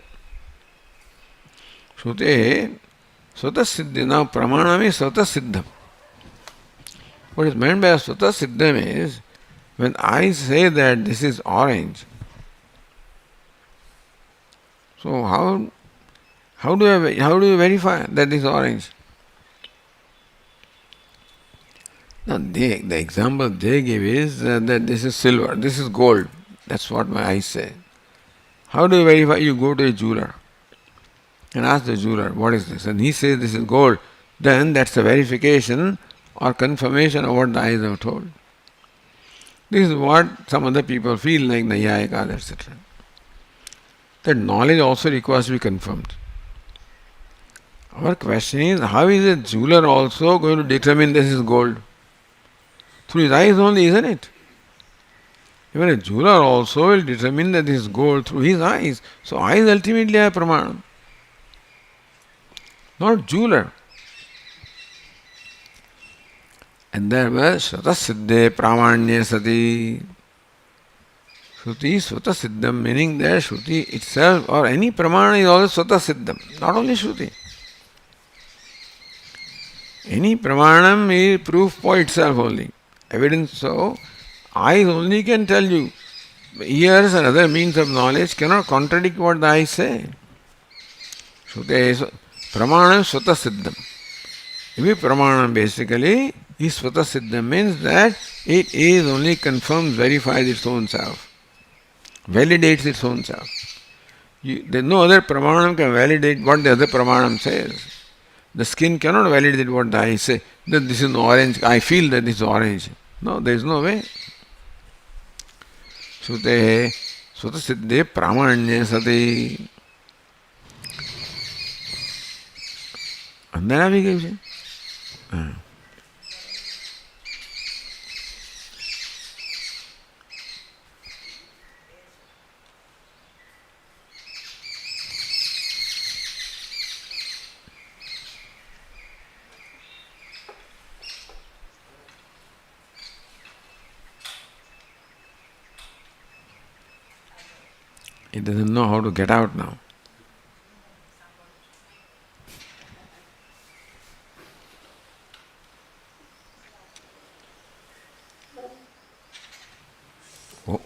श्रुते स्वतः सिद्धि. Now pramana is स्वतः सिद्धम. What is meant by स्वतः सिद्धम is when I say that this is orange. So how do you verify that this is orange? Now, the example they give is that this is silver, this is gold. That's what my eyes say. How do you verify? You go to a jeweler and ask the jeweler, what is this? And he says this is gold. Then that's a verification or confirmation of what the eyes have told. This is what some other people feel like Nayayikas, etc. That knowledge also requires to be confirmed. Our question is, how is a jeweler also going to determine this is gold? Through his eyes only, isn't it? Even a jeweler also will determine that this is gold through his eyes. So eyes ultimately are pramana, not jeweler. And there was Swata Siddhe Pramanya Sati. Shruti Swata Siddham, meaning that Shruti itself or any pramana is always Swata Siddham, not only Shruti. Any pramanam is proof for itself only. Evidence. So, eyes only can tell you. Ears and other means of knowledge cannot contradict what the eyes say. Shruti pramanam Swata Siddham. If pramanam basically is Swata Siddham, means that it is only confirms, verifies its own self, validates its own self. There is no other pramanam can validate what the other pramanam says. The skin cannot validate what the eye say, that this is orange, I feel that this is orange. No, there is no way. Sute Swata Siddhe Pramanya Sati. अंदर भी गई. He doesn't know how to get out now. Oh,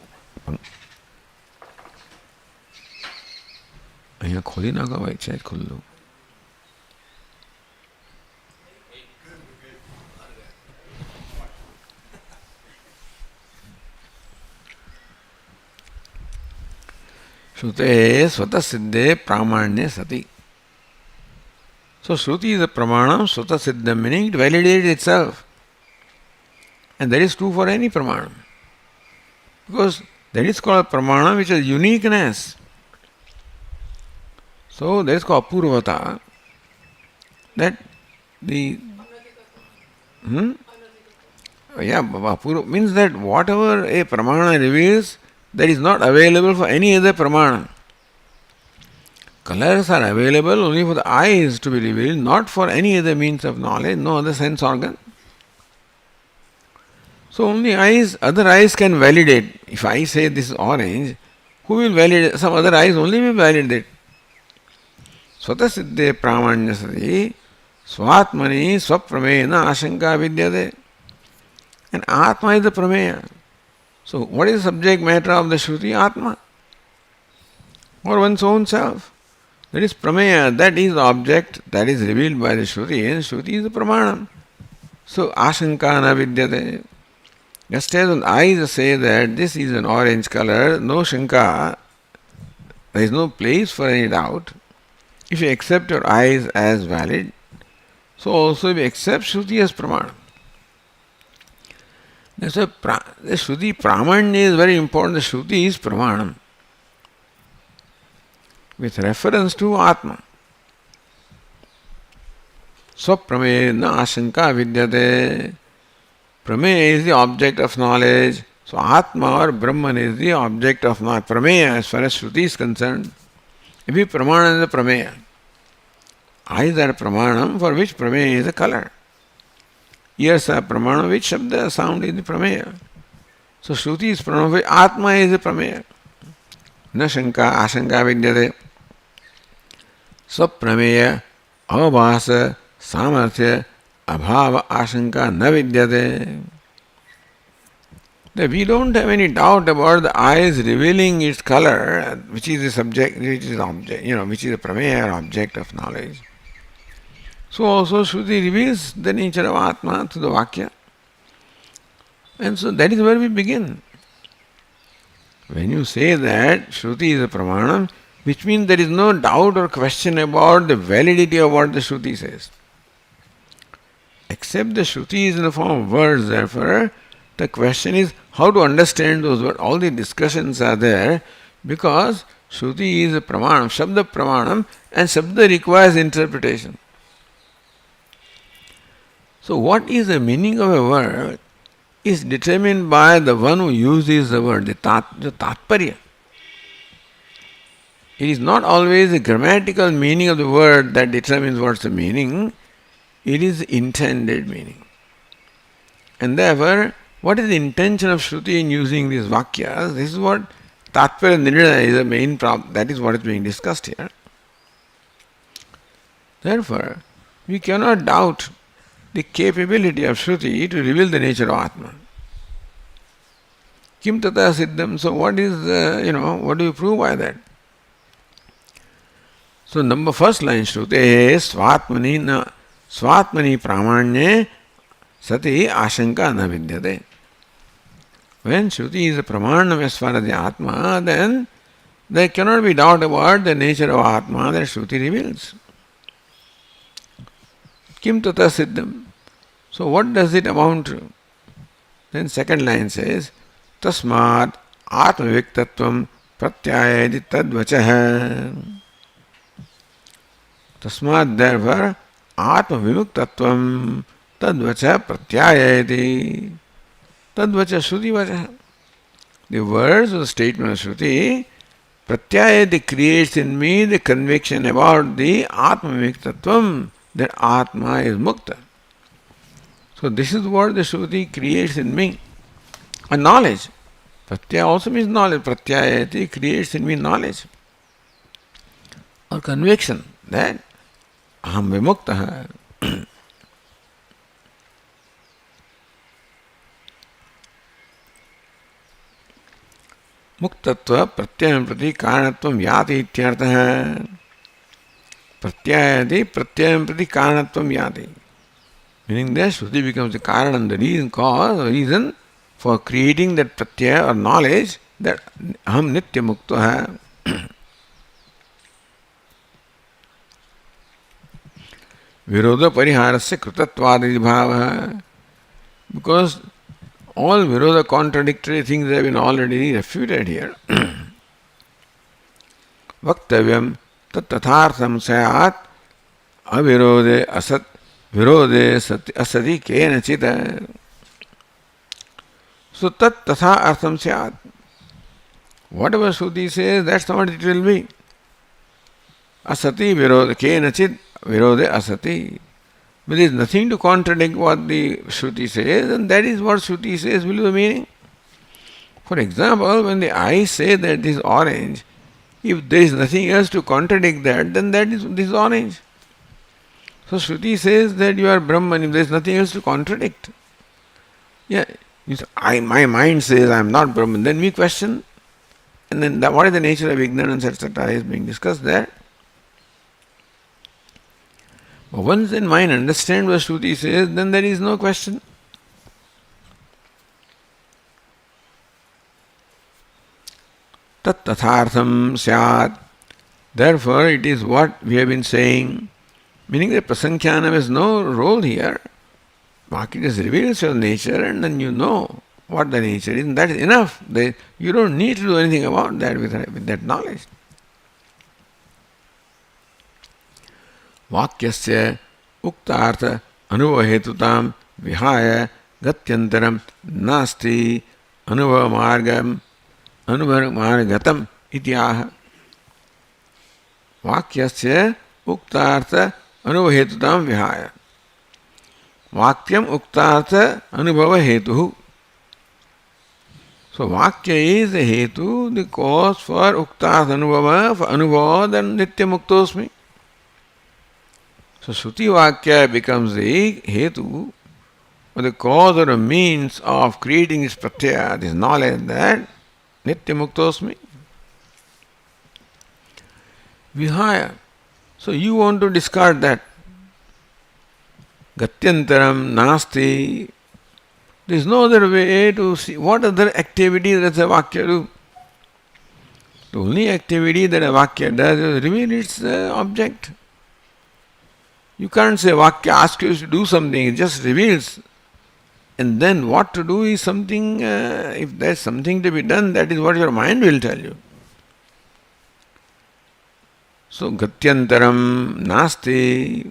અહીંયા ખોલી નાખો ભાઈ, check ખુલ્લું. Shruti Swata Siddhe Pramanya Sati. So Shruti is a pramanam, Swata Siddha, meaning it validates itself. And that is true for any pramanam. Because that is called pramana which has uniqueness. So that is called apurvata. That the apurva means that whatever a pramana reveals, that is not available for any other pramana. Colors are available only for the eyes to be revealed, not for any other means of knowledge, no other sense organ. So only eyes, other eyes can validate. If I say this is orange, who will validate? Some other eyes only will validate. Swata Siddhe Pramanya Sati Swatmani Swapramena Ashanka Vidyate. And Atma is the Prameya. So what is the subject matter of the Shruti? Atma. Or one's own self. That is prameya, that is the object that is revealed by the Shruti, and Shruti is the pramanam. So ashanka na vidyate. Just as when eyes say that this is an orange color, no shanka, there is no place for any doubt. If you accept your eyes as valid, so also if you accept Shruti as pramanam. That's why the Shruti pramanya is very important. The Shruti is pramanam with reference to Atma. Swaprameya na ashanka vidyate. Prameya is the object of knowledge. So Atma or Brahman is the object of knowledge. Prameya, as far as Shruti is concerned, if you pramana is the prameya. Eyes are pramanam for which prameya is a color. Ears are pramanam which shabda sound is the prameya. So Shruti is pramanam which Atma is the prameya. Na shanka ashanka vidyate. Swaprameya avabhasa samarthya abhava ashanka na vidyate. That we don't have any doubt about the eyes revealing its color, which is the subject, which is the object, which is the prameya object of knowledge. So also Shruti reveals the nature of Atma through the Vakya. And so that is where we begin. When you say that Shruti is a pramanam, which means there is no doubt or question about the validity of what the Shruti says. Except the Shruti is in the form of words, therefore, the question is how to understand those words. All the discussions are there because Shruti is a pramanam, Shabda pramanam, and Shabda requires interpretation. So what is the meaning of a word is determined by the one who uses the word, the tatparya. It is not always the grammatical meaning of the word that determines what's the meaning, it is the intended meaning. And therefore, what is the intention of Shruti in using these vakyas? This is what tatparya nirnaya is the main problem. That is what is being discussed here. Therefore, we cannot doubt the capability of Shruti to reveal the nature of Atma. Kim tata siddham. So what is, what do you prove by that? So first line Shruti swatmani pramanye sati ashanka na vidyate. When Shruti is a pramanam as far as the Atma, then there cannot be doubt about the nature of Atma that Shruti reveals. Kim tata siddham. So what does it amount to? Then second line says, Tasmat atma viktatvam pratyayadi tadvachah. Tasmat therefore atma vimuktatvam tadvachah pratyayadi. Tadvachah Shruti vachah. The words of the statement of Shruti, pratyayadi creates in me the conviction about the atma vimuktatvam, that Atma is mukta. So this is what the Shruti creates in me. A knowledge. Pratyaya also means knowledge. Pratyayati creates in me knowledge. Or conviction that aham vimuktaha. Muktatva pratyayam prati karanatvam yati ityartha. Pratyayati pratyayam prati karanatvam yati. Meaning that Shruti becomes the karanam, the reason, cause, or reason for creating that pratyaya or knowledge that aham nitya mukta hai. Virodha pariharasya krutatvad bhava. Because all virodha contradictory things have been already refuted here. Vaktavyam tat tathartham sayat avirode asat virode asati kenachita. So tat tatha artham syat. Whatever Shruti says, that's not what it will be. Asati virode kenachit virode asati. But there is nothing to contradict what the Shruti says, and that is what Shruti says will be the meaning. For example, when the eyes say that this is orange, if there is nothing else to contradict that, then this is orange. So Shruti says that you are Brahman, if there is nothing else to contradict. Yeah, my mind says I am not Brahman, then we question. And then what is the nature of ignorance, etc. is being discussed there. But once the mind understands what Shruti says, then there is no question. Tat tathartham syat. Therefore, it is what we have been saying, meaning that prasankhyanam has no role here. Vakya just reveals your nature and then you know what the nature is, and that is enough. You don't need to do anything about that with that knowledge. Vakyasya uktartha anubhahetutam vihaya gatyantaram nasti anubhamargatam ityaha. Vakyasya uktartha anubhahetutam vihaya. Vakyam uktartha anubhava hetuhu. So Vakya is the hetu, the cause for uktartha anubhava, for anubhava, then nitya muktosmi. So Shruti Vakya becomes the hetu, or the cause or a means of creating this pratyaya, this knowledge that nitya muktosmi. Vihaya. So you want to discard that. Gatyantaram nasti. There is no other way to see what other activity does a Vakya do. The only activity that a Vakya does is reveal its object. You can't say Vakya asks you to do something, it just reveals. And then what to do is something, if there's something to be done, that is what your mind will tell you. So Gatyantaram nasti.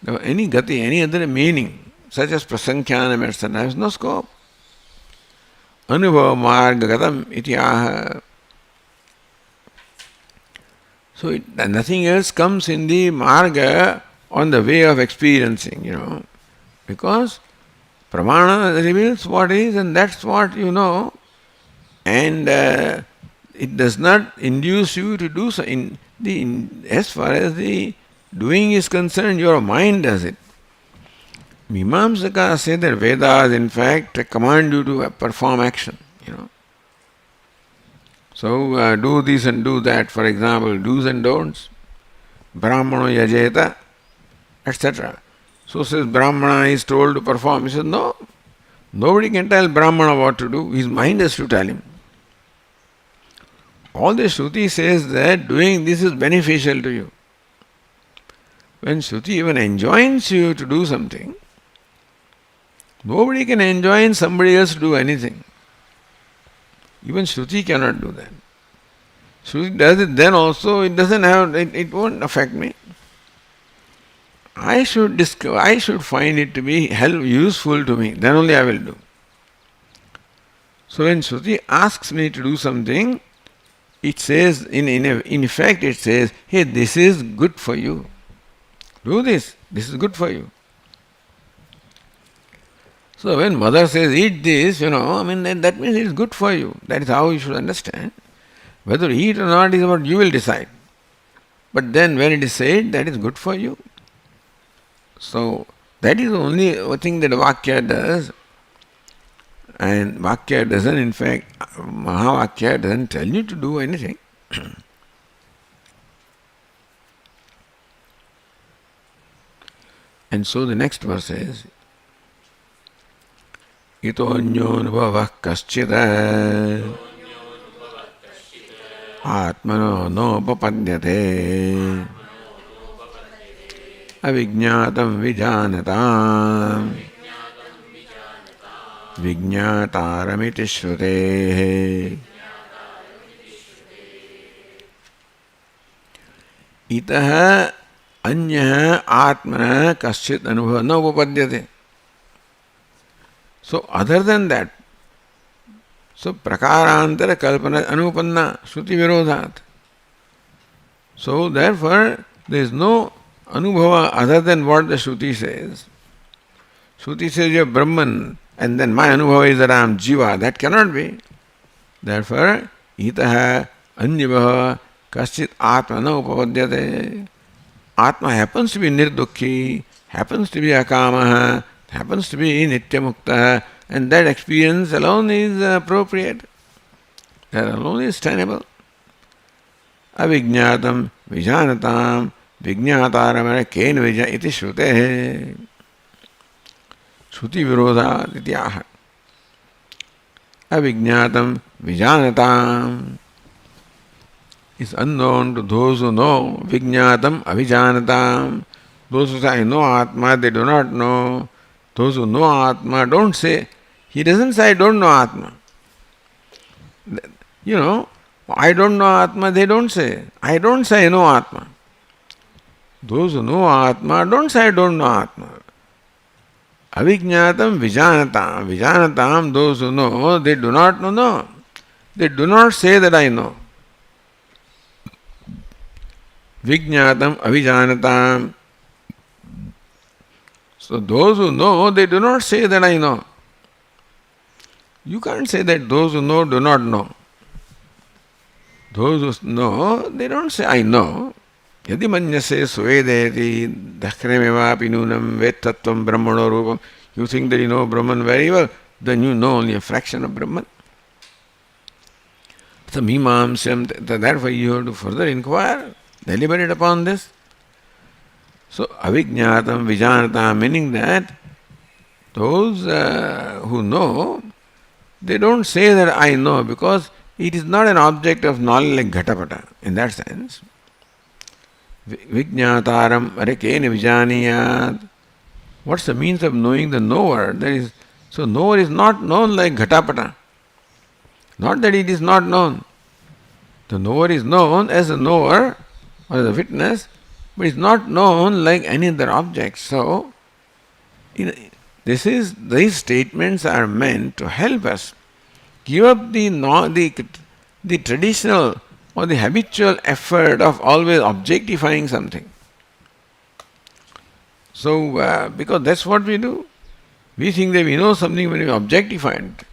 Any gati, any other meaning, such as prasankhyanam, etc., has no scope. Anubhava marga gatam ityaha. So nothing else comes in the marga on the way of experiencing, because pramana reveals what is and that's what you know, and it does not induce you to do so. As far as the doing is concerned, your mind does it. Mimamsaka say that Vedas in fact command you to perform action. So do this and do that, for example, do's and don'ts. Brahmano yajeta, etc. So says Brahmana is told to perform. He says no, nobody can tell Brahmana what to do. His mind has to tell him. All the Shruti says that doing this is beneficial to you. When Shruti even enjoins you to do something, nobody can enjoin somebody else to do anything. Even Shruti cannot do that. Shruti does it, then also it won't affect me. I should find it to be useful to me, then only I will do. So when Shruti asks me to do something, it says, in effect it says, hey, this is good for you. Do this is good for you. So when mother says, eat this, that means it's good for you. That is how you should understand. Whether you eat or not is what you will decide. But then when it is said, that is good for you. So that is the only thing that Vakya does. And Vakya doesn't, in fact, Mahavakya doesn't tell you to do anything. And so the next verse is, Itonyoनुभवः kaschid atmano nopapadyate avijñātam vijānatām vijñātāramiti śruteः itah anyah atmana kaschid anubhava na upapadyate. So other than that, so prakarantara kalpana anupanna shruti virodhat. So therefore there is no anubhava other than what the Shruti says. Shruti says you are Brahman and then my anubhava is that I am Jiva. That cannot be. Therefore, itaha anyabhava kaschit atma na upapadyate. Atma happens to be nirdukhi, happens to be akamaha, happens to be nityamukta, and that experience alone is appropriate. That alone is tenable. Avijñātam vijānatām विज्ञातारमर केन विजय इति श्रुतेः श्रुति विरोधात् इति आह अविज्ञातं विजानताम् is unknown to those who know. Vijñātam avijānatam. Those who say, I know Atma, they do not know. Those who know Atma don't say. He doesn't say, I don't know Atma. You know, I don't know Atma, they don't say. I don't say, I know Atma. Those who know Atma don't say, I don't know Atma. Avijñātam vijānatam. Vijānatam, those who know, they do not know. No. They do not say that I know. Vijñātam avijānatam. So those who know, they do not say that I know. You can't say that those who know do not know. Those who know, they don't say I know. Yadi manyase suvedeti dakhremeva pinunam vettattvam brahmano rupam. You think that you know Brahman very well, then you know only a fraction of Brahman. So mimamsam, therefore you have to further inquire, deliberate upon this. So avijñātam vijānatam, meaning that those who know, they don't say that I know, because it is not an object of knowledge like ghatapata. In that sense, vijñātāram arekena vijāniyāt. What's the means of knowing the knower? That is, so knower is not known like ghatapata. Not that it is not known. The knower is known as a knower or as a witness, but is not known like any other object. So, these statements are meant to help us give up the traditional or the habitual effort of always objectifying something. So, because that's what we do. We think that we know something when we objectify it.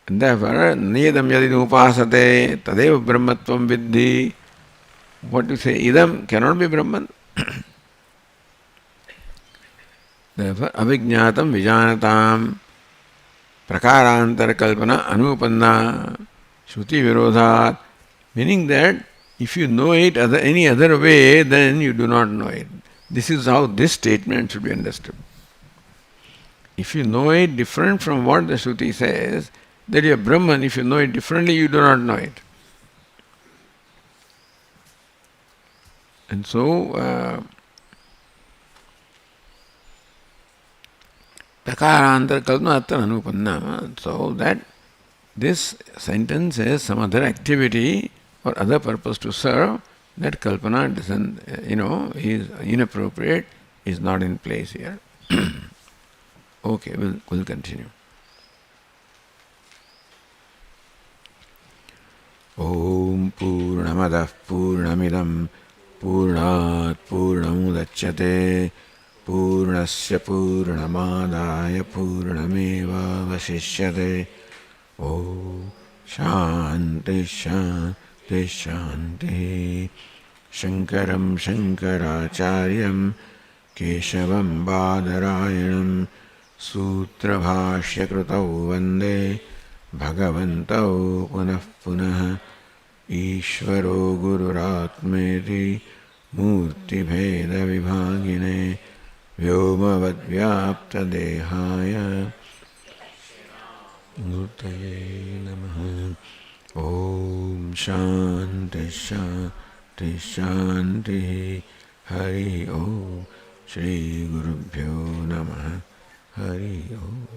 And therefore, niyadam yadin upasate tadeva brahmatvam viddhi. What you say, idam cannot be Brahman. Therefore, avijñātam vijānatam prakarantar kalpana anupanna shruti virodhat. Meaning that if you know it any other way, then you do not know it. This is how this statement should be understood. If you know it different from what the Shruti says, that you are Brahman. If you know it differently, you do not know it. And so, prakarantar kalpana atra anupanna. So that this sentence has some other activity or other purpose to serve, that kalpana doesn't, is inappropriate, is not in place here. Okay, we'll continue. Om Purnamadah Purnamidam Purnat Purnamudachyate Purnasya Purnamadaya Purnameva Vasishyate. Om Shanti Shanti Shanti. Shankaram Shankaracharyam Keshavam Badarayanam Sutra Bhashya Krutau Vande Bhagavantau Punah Punah. Ishvaro Gururatmeti Murti Bheda Vibhagine Vyomavad Vyapta Dehaya Murtaye Namaha. Om Shanti Shanti Shanti. Hari Om. Shri Gurubhyo Namaha. Hari Om.